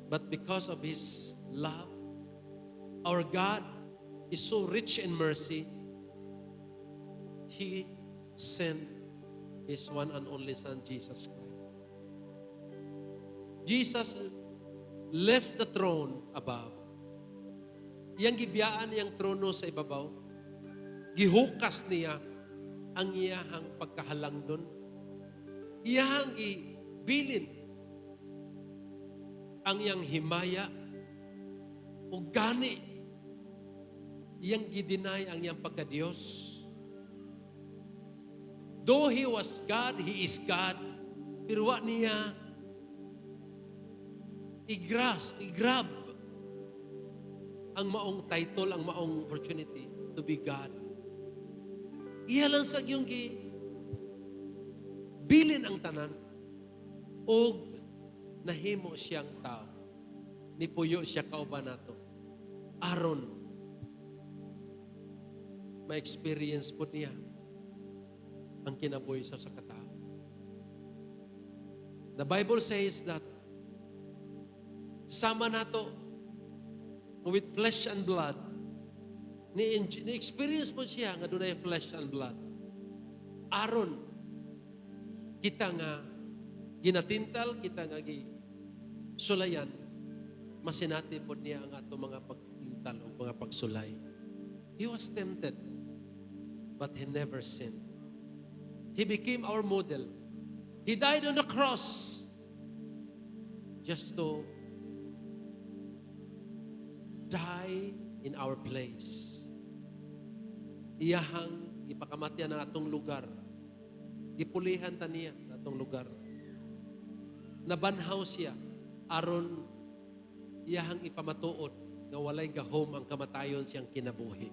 But because of His love, our God is so rich in mercy, He sent His one and only Son, Jesus Christ. Jesus left the throne above. Iyang gibiyaan iyang trono sa ibabaw. Gihukas niya ang iyahang pagkahalangdon. Iyahang gibilin ang iyang himaya o gani. Iyang gidinay ang iyang pagka-Diyos. Though He was God, He is God. Pero wa niya i-grab ang maong title, ang maong opportunity to be God. Iya lang sa iyong bilin ang tanan o nahimo siyang tao. Nipuyo siya kauban nato. Aron ma-experience po niya ang kinabuhi sa katao. The Bible says that sama nato with flesh and blood. Ni-experience mo siya nga dunay flesh and blood. Aron kita nga ginatintal, kita nga sulayan, masinati po niya ang ato mga pagtintal o mga pagsulay. He was tempted, but He never sinned. He became our model. He died on the cross just to die in our place. Iyahang ipakamatyan ng atong lugar. Ipulihan ta niya sa atong lugar. Nabanhaw siya aron iyahang ipamatuod nga walay gahom ang kamatayon siyang kinabuhi.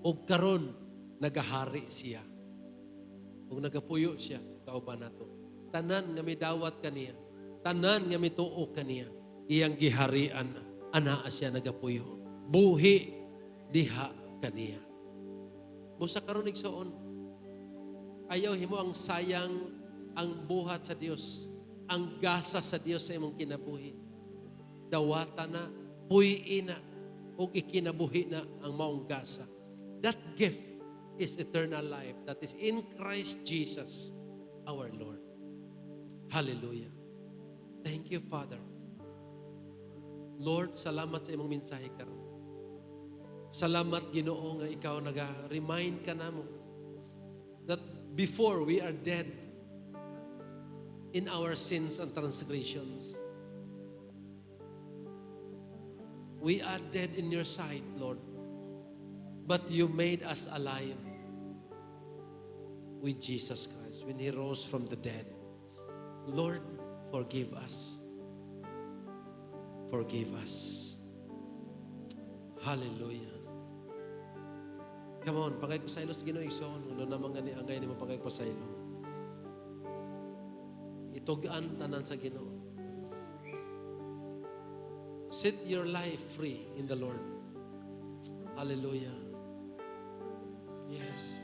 Og karon nagahari siya. Og nagapuyo siya kauban nato. Tanan nga midawat kaniya, tanan nga mituo kaniya, iyang giharian anaa siya nagapuyo. Buhi diha kaniya. Busa karon igsoon, ayaw himo ang sayang ang buhat sa Dios, ang gasa sa Dios sa imong kinabuhi. Dawata na, puy na, o ikinabuhi na ang maong gasa. That gift is eternal life that is in Christ Jesus, our Lord. Hallelujah. Thank you, Father. Lord, salamat sa imong mensahe karon. Salamat, Ginoo, nga ikaw naga-remind ka namo that before we are dead in our sins and transgressions, we are dead in your sight, Lord. But you made us alive with Jesus Christ when He rose from the dead. Lord, forgive us. Forgive us. Hallelujah. Come on, pagkagpasaylo sa Ginoo igsoon, uno na mga angay ni mo pagkagpasaylo. Itugaan tanan sa Ginoo. Set your life free in the Lord. Hallelujah. Yes.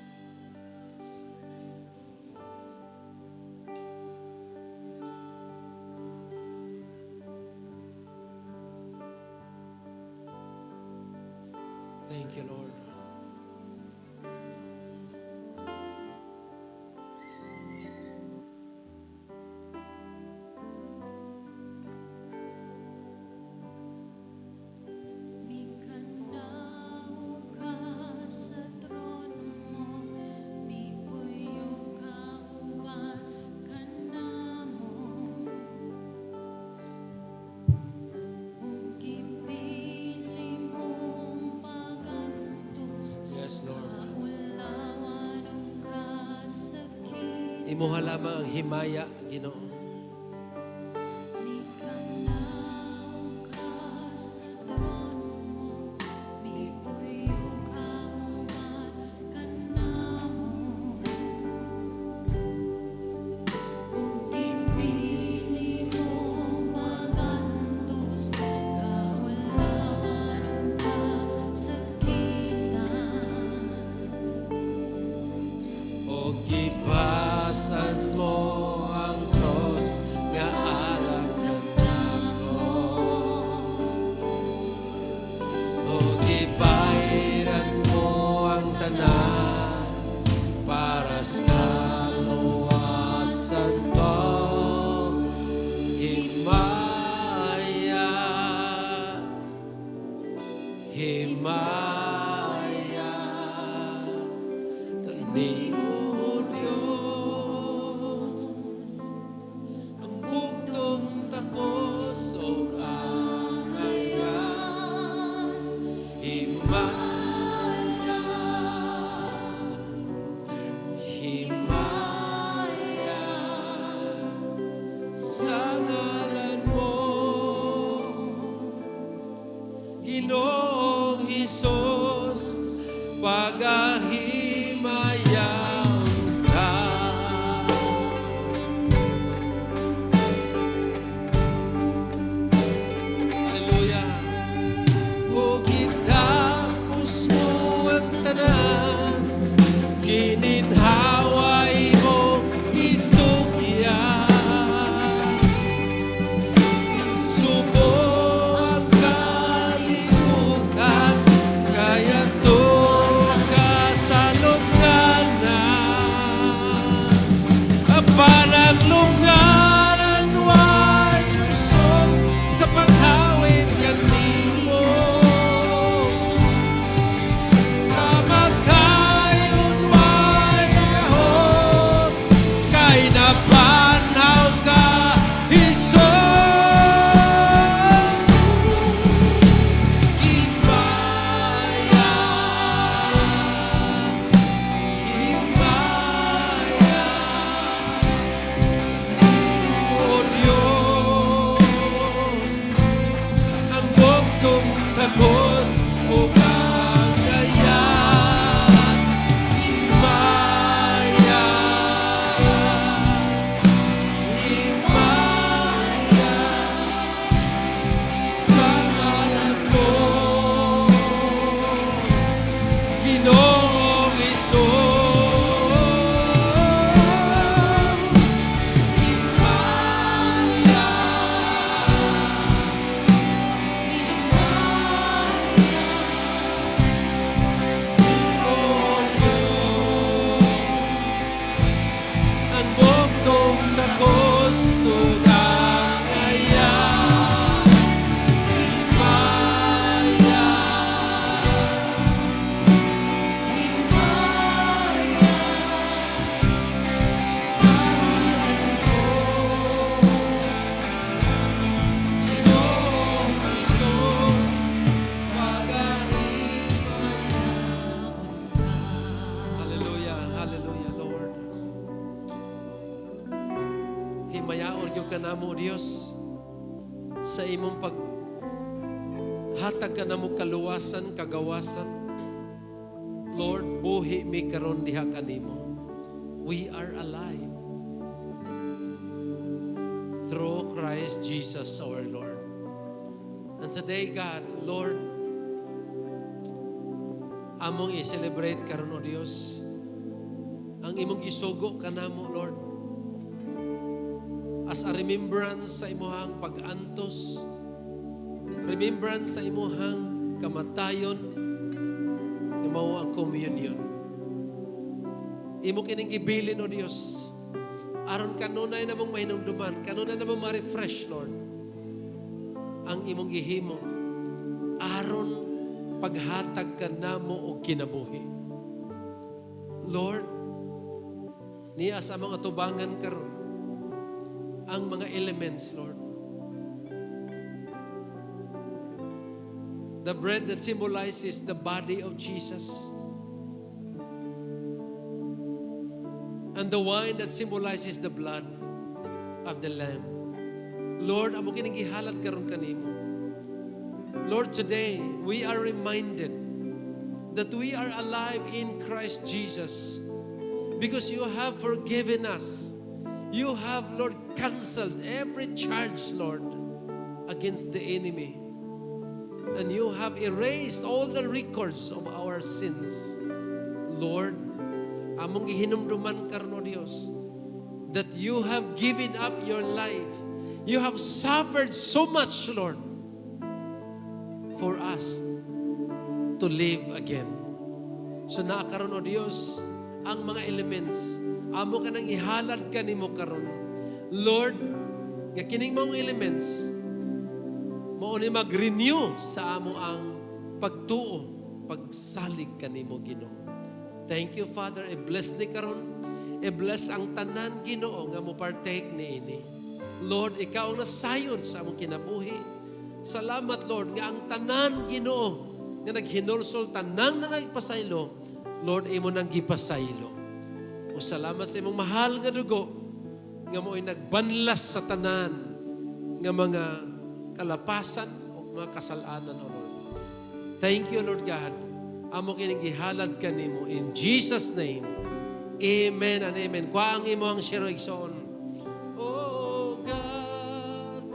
Thank you, Lord. Yes, Lord. Imuha lamang ang himaya, Ginoo. O gibasan mo ang cross nga alang kanako. O gibayran mo ang tanan para sa luwasan ko. Himaya, himaya, kanimo Dios, ang bugtong takos o angayan. Himaya, himaya, sa ngalan mo, Ginoong Hesus, paghimayaon ka. Hallelujah. O gitapos mo ang tanan, gininhaway mo itugyan. Subo ang kalimutan, kaya to kasalungkanan. Parang lungganan way usok sa paghawid kanimo. Tamat Ginoong Hesus, himaya, oh Diyos, ang bugtong takos ug ang aya, himaya, Ginoong Hesus, pagahimaya. Hallelujah, hallelujah, Lord. Himayaon gyud kanamo Dios sa imong hatag kanamo kaluwasan, kagawasan. Lord, buhi mi karon diha kanimo. We are alive through Christ Jesus our Lord. And today, God, Lord, among i-celebrate karon o Dios ang imong gisugo kanamo, Lord, as a remembrance sa imuhang pag-antos, remembrance sa imuhang kamatayon, nga mao ang communion. Imo kining gibilin o Dios, aron kanunay namong mahinumduman, kanunay namong ma-refresh, Lord, ang imong gihimo, aron paghatag kanamo og kinabuhi. Lord, niya sa mga tubangan karon ang mga elements, Lord. The bread that symbolizes the body of Jesus, and the wine that symbolizes the blood of the Lamb. Lord, amo kining gihalad karon kanimo. Lord, today we are reminded that we are alive in Christ Jesus because you have forgiven us. You have, Lord, canceled every charge, Lord, against the enemy. And you have erased all the records of our sins. Lord, among gihinumduman karon o Dios, that you have given up your life. You have suffered so much, Lord, for us to live again. So karon o Dios, ang mga elements, amo ka nang ihalad kanimo karon. Lord, nga kining mga elements, mao ni mag-renew sa amo ang pagtuo, pagsalig kanimo Ginoo. Thank you, Father. I-bless ni karon. I-bless ang tanan Ginoo nga mo partake ni ini. Lord, ikaw ang nasayod sa among kinabuhi. Salamat, Lord, nga ang tanan Ginoo nga naghinulsol, tanan na nagpasaylo, Lord, imo nang gipasaylo. O salamat sa imong mahal nga dugo nga mo'y nagbanlas sa tanan nga mga kalapasan o mga kasalanan, O Lord. Thank you, Lord God. Amo kining gihalad kanimo in Jesus' name. Amen and amen. Kuha ang imong shirigson. Oh God.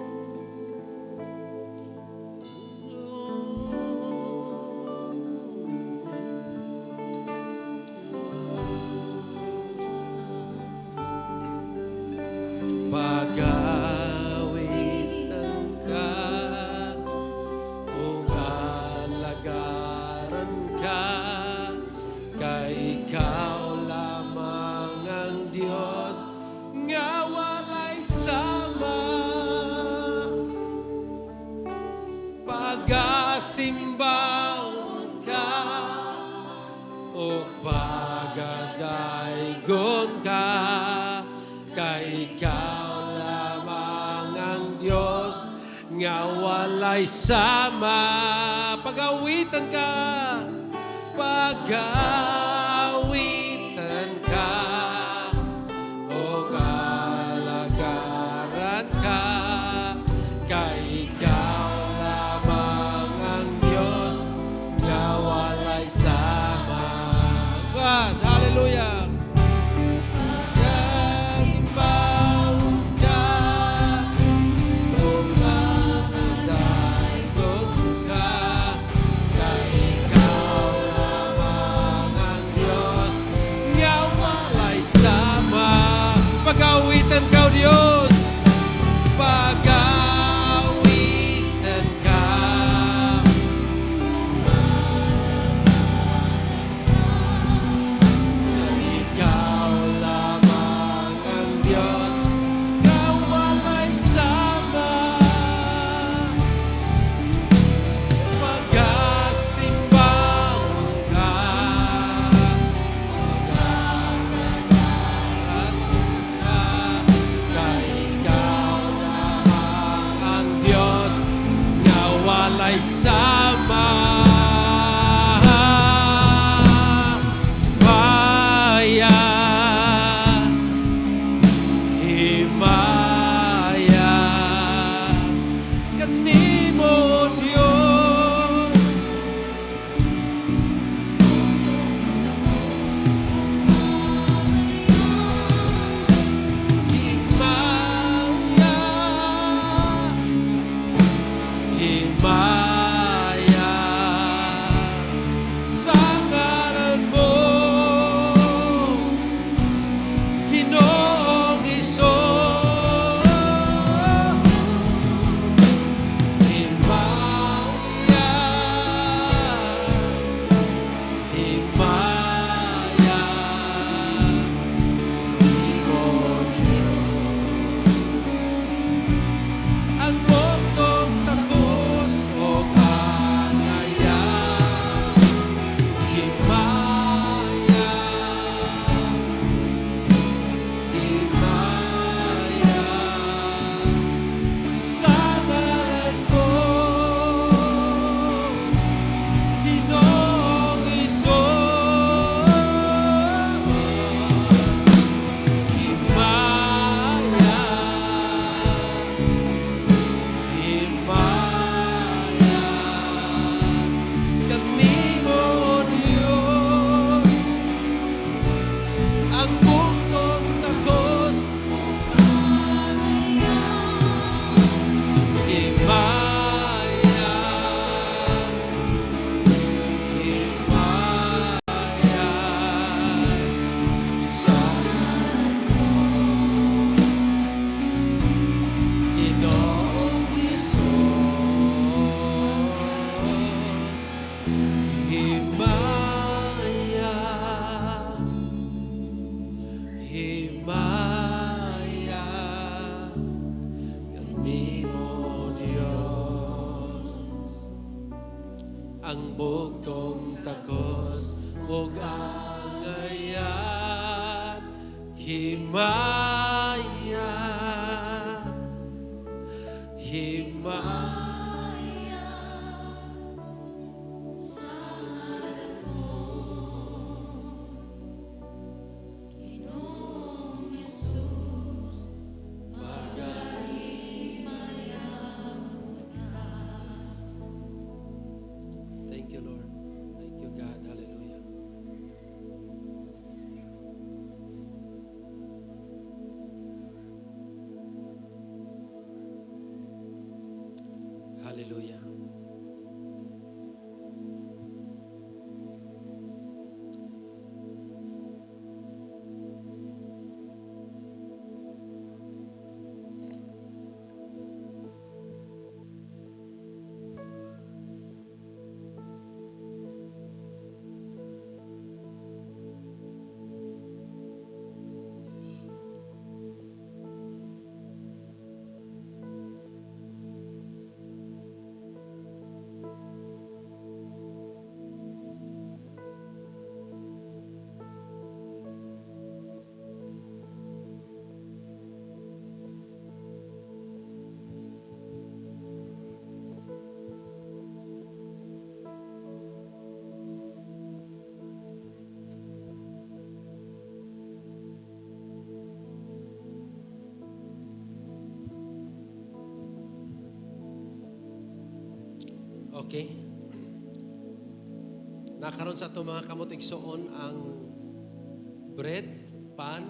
Pagawitan ka, o alagaran ka, kay ikaw lamang ang Diyos, nga walay sama. Pagasimbaon ka, o pagadaygon ka, kay ikaw lamang ang Diyos, nga walay sama. Pagawitan ka, pagawitan ka, o kalagaran ka, kay ikaw lamang ang Diyos, nga walay sama. God, hallelujah. o gangayan himaya Thank you, Lord. Thank you, God. Hallelujah. Hallelujah. Okay. Nakaroon sa ito mga kamot igsoon ang bread, pan.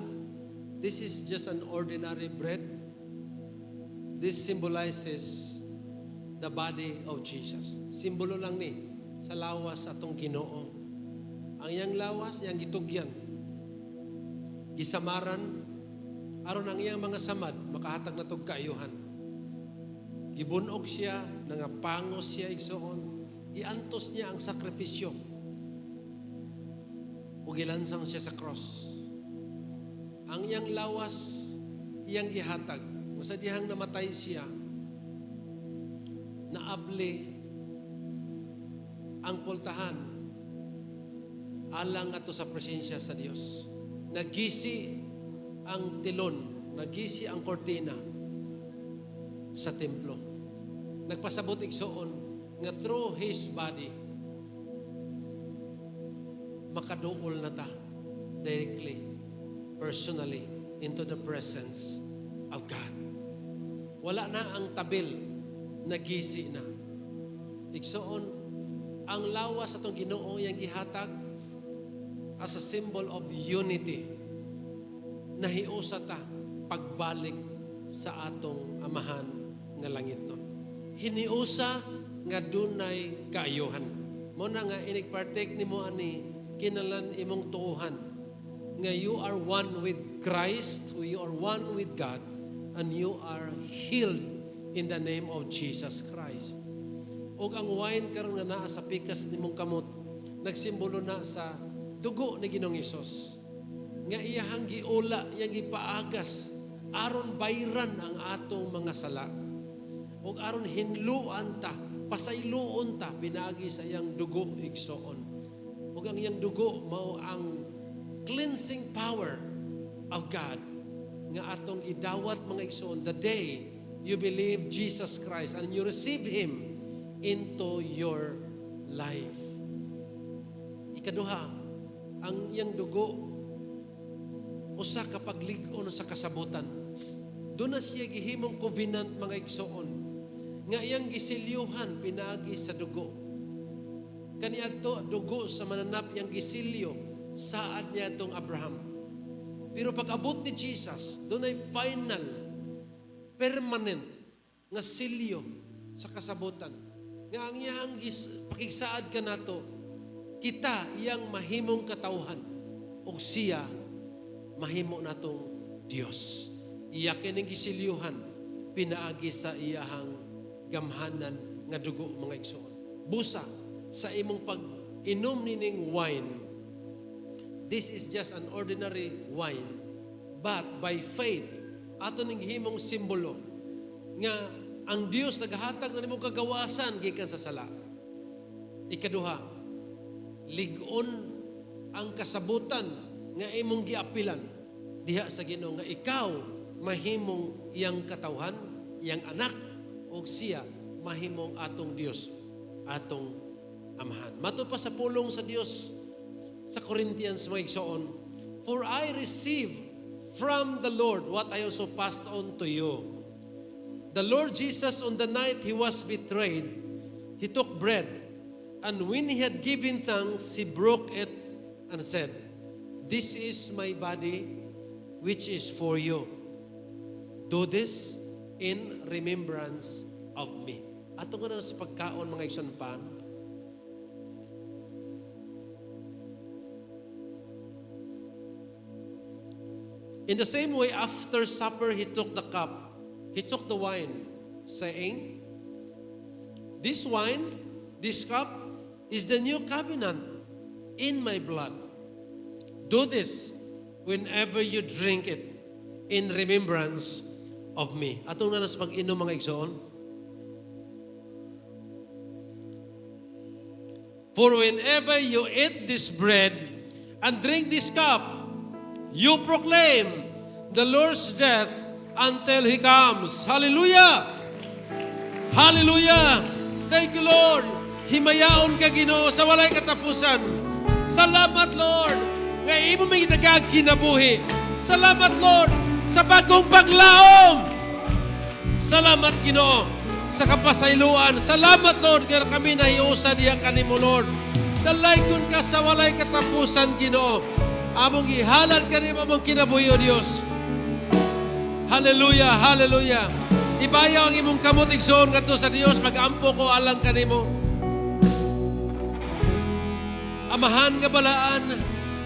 This is just an ordinary bread. This symbolizes the body of Jesus. Simbolo lang ni sa lawas atong Ginoo. Ang iyang lawas, iyang gitugyan. Gisamaran, aron ang iyang mga samad, makahatag na tog kaayuhan. Gibunog siya, nangapangos siya igsoon. Iantos niya ang sakripisyo. O gilansang siya sa cross. Ang iyang lawas, iyang gihatag. Masadihang namatay siya. Naabli ang pultahan alang ato sa presensya sa Dios. Nagisi ang tilon, nagisi ang kortina sa templo. Nagpasabot igsoon nga through His body makaduol na ta directly, personally into the presence of God. Wala na ang tabil, nagisi na. Igsoon, ang lawas atong Ginoo yang gihatag as a symbol of unity. Nahiusa ta pagbalik sa atong amahan nga langit nun. Hiniusa nga dunay kaayuhan. Mo na nga inigpartek nimo ani kinalan imong tuuhan nga you are one with Christ, you are one with God, and you are healed in the name of Jesus Christ. Og ang wine karon nga naa sa pikas nimong kamot nagsimbolo na sa dugo ni Ginoong Hesus nga iyahang giula, iyang gipaagas aron bayran ang atong mga sala. Og aron hinluan ta, pasayloon ta pinaagi sa iyang dugo igsoon. Og ang iyang dugo mao ang cleansing power of God nga atong idawat mga igsoon the day you believe Jesus Christ and you receive Him into your life. Ikaduha, ang iyang dugo usa ka paglig-on sa kasabutan. Doon na siya gihimong covenant mga igsoon nga iyang gisilyuhan pinaagi sa dugo. Kaniadto dugo sa mananap iyang gisilyo saad niya itong Abraham. Pero pag abot ni Jesus, doon ay final, permanent nga silyo sa kasabutan. Nga ang iyang pakigsaad ka nato, kita iyang mahimong katawhan o siya mahimo natong Dios. Iya kining gisilyuhan pinaagi sa iyahang gamhanan nga dugo mga igsoon. Busa sa imong pag-inom nining wine, this is just an ordinary wine, but by faith ato ning himong simbolo nga ang Dios naghatag na nimo kagawasan gikan sa sala. Ikaduha, lig-on ang kasabutan nga imong giapilan diha sa Ginoo nga ikaw mahimong iyang katawhan, iyang anak, o siya mahimong atong Dios, atong amahan. Matod pa sa pulong sa Dios sa Corinthians mga igsoon, for I received from the Lord what I also passed on to you. The Lord Jesus, on the night He was betrayed, He took bread, and when He had given thanks, He broke it and said, "This is my body, which is for you. Do this in remembrance of me." Ato nga na sa pagkaon, mga igsoon, in the same way, after supper, He took the cup. He took the wine, saying, "This wine, this cup, is the new covenant in my blood. Do this whenever you drink it in remembrance of me." Atong nga nas pag-inom, mga igsoon. For whenever you eat this bread and drink this cup, you proclaim the Lord's death until He comes. Hallelujah! Hallelujah! Thank you, Lord. Himayaon ka, Ginoo, sa walay katapusan. Salamat, Lord, nga imo may dagag kinabuhi. Salamat, Lord, sa bagong paglaom. Salamat, Ginoo, sa kapasayloan. Salamat, Lord, kaya kami nahiusa diya kanimo, Lord. Dalaygon ka sa walay katapusan, Ginoo. Among ihalad kanimo among kinabuhi, O Dios. Hallelujah, hallelujah. Ibayaw ang imong kamot igsoon ngadto sa Dios, mag-ampo ko alang kanimo. Amahan nga balaan,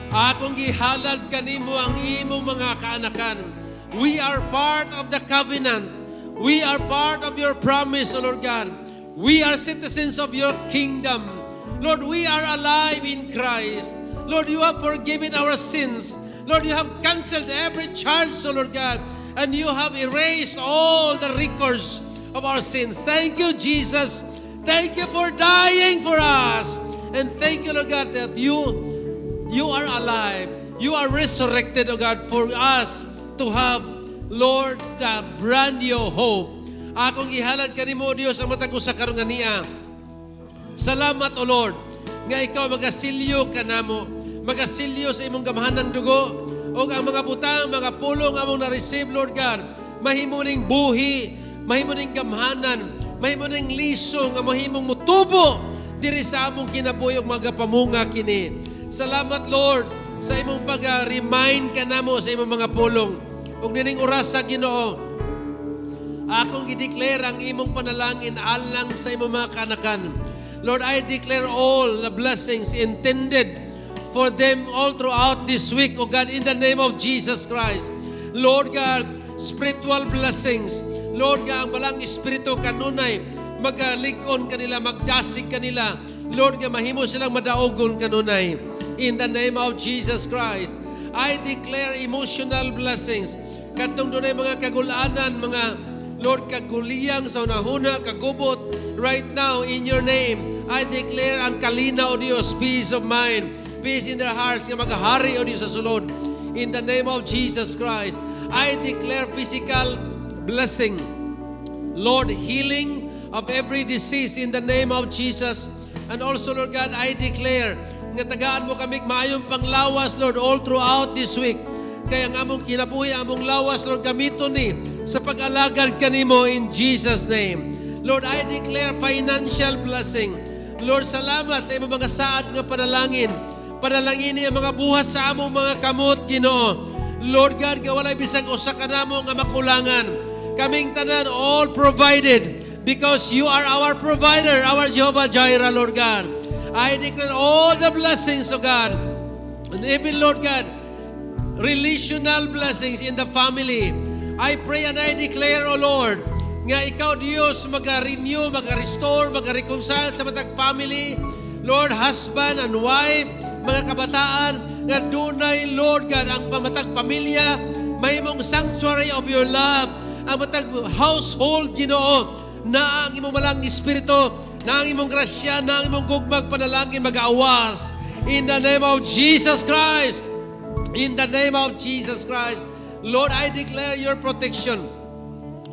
akong gihalad kanimo ang imong mga kaanakan. We are part of the covenant. We are part of your promise, O Lord God. We are citizens of your kingdom. Lord, we are alive in Christ. Lord, you have forgiven our sins. Lord, you have canceled every charge, O Lord God. And you have erased all the records of our sins. Thank you, Jesus. Thank you for dying for us. And thank you, Lord God, that you are alive. You are resurrected, O God, for us to have, Lord, the brand new hope. Akong ihalad kanimo, Dios, ang matag usa karon nga niya. Salamat, O Lord, nga ikaw magasilyo kanamo, magasilyo sa imong gamahanang dugo. O ang mga butang, mga pulong among na-receive, Lord God, mahimo ning buhi, mahimo ning gamhanan, mahimo ning lisong, mahimong mutubo diri sa among kinabuhi ug magapamunga kini. Salamat, Lord, sa imong pag-remind kanamo sa imong mga pulong. Ug nining oras sa Ginoo, akong i-declare ang imong panalangin alang sa imong mga kanakan. Lord, I declare all the blessings intended for them all throughout this week, O God, in the name of Jesus Christ. Lord God, spiritual blessings. Lord God, ang balang espiritu kanunay, magalikon kanila, magdasig kanila. Lord God, mahimo silang madaogon kanunay. In the name of Jesus Christ, I declare emotional blessings. Katong dunay mga kagulanan, mga Lord, kaguliyang sa unahuna, kagubot, right now, in your name, I declare ang kalina, O Dios, peace of mind, peace in their hearts, nga maghari, O Diyos, sa sulod. In the name of Jesus Christ, I declare physical blessing. Lord, healing of every disease in the name of Jesus. And also, Lord God, I declare nga tagaan mo kami maayong panglawas, Lord, all throughout this week. Kaya ang among kinabuhi, among lawas, Lord, gamito ni sa pag-alagad kanimo in Jesus' name. Lord, I declare financial blessing. Lord, salamat sa imong mga saad nga panalangin. Panalangin niya mga buhat sa among mga kamot, Ginoo. Lord God, walay bisag usa ka namo nga makulangan. Kaming tanan all provided because you are our provider, our Jehovah Jireh, Lord God. I declare all the blessings of God. And even, Lord God, relational blessings in the family. I pray and I declare, O Lord, nga ikaw, Diyos, mag-renew, mag-restore, mag-reconcile sa matag family. Lord, husband and wife, mga kabataan, nga dunay, Lord God, ang pamatag pamilya, may mong sanctuary of your love, ang matag household, Ginoo, na ang imong malang espiritu, na ang imong grasya, na ang imong gugmag panalangin mag-aawas. In the name of Jesus Christ. In the name of Jesus Christ. Lord, I declare your protection.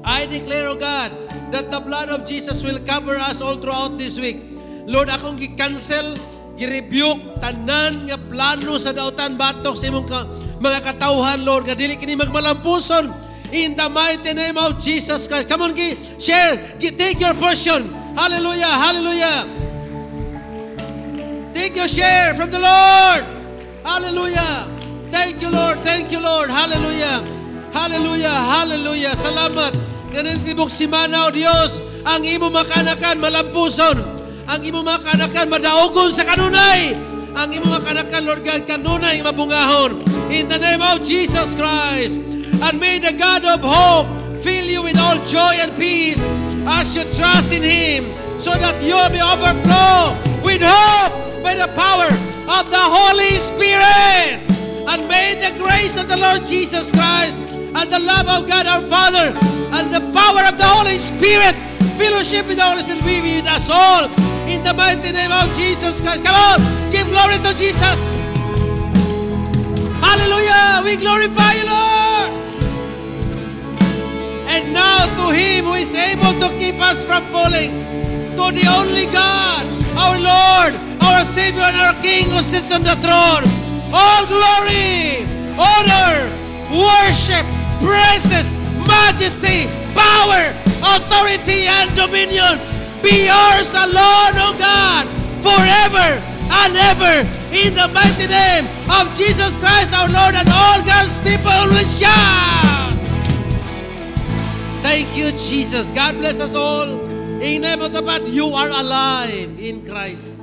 I declare, O God, that the blood of Jesus will cover us all throughout this week. Lord, akong gi-cancel, gi-rebuke, tanan nga plano sa dautan batok sa imong mga katauhan, Lord, nga dili kini magmalampuson. In the mighty name of Jesus Christ. Come on, share, take your portion. Hallelujah, hallelujah. Take your share from the Lord. Hallelujah. Thank you, Lord. Thank you, Lord. Hallelujah. Hallelujah. Hallelujah. Salamat. Ganun tibok simana, O Diyos, ang imo makanakan malampuson. Ang imo makanakan madaugon sa kanunay. Ang imo makanakan, Lord God, kanunay mabungahon. In the name of Jesus Christ. And may the God of hope fill you with all joy and peace as you trust in Him, so that you may overflow with hope by the power of the Holy Spirit. And may the grace of the Lord Jesus Christ and the love of God our Father and the power of the Holy Spirit, fellowship with the Holy Spirit, be with us all. In the mighty name of Jesus Christ. Come on, give glory to Jesus. Hallelujah. We glorify you, Lord. And now to Him who is able to keep us from falling, to the only God, our Lord, our Savior, and our King who sits on the throne, all glory, honor, worship, praises, majesty, power, authority, and dominion be yours alone, O God, forever and ever, in the mighty name of Jesus Christ our Lord, and all God's people will shout. Thank you, Jesus. God bless us all. In the name of the Lord, you are alive in Christ.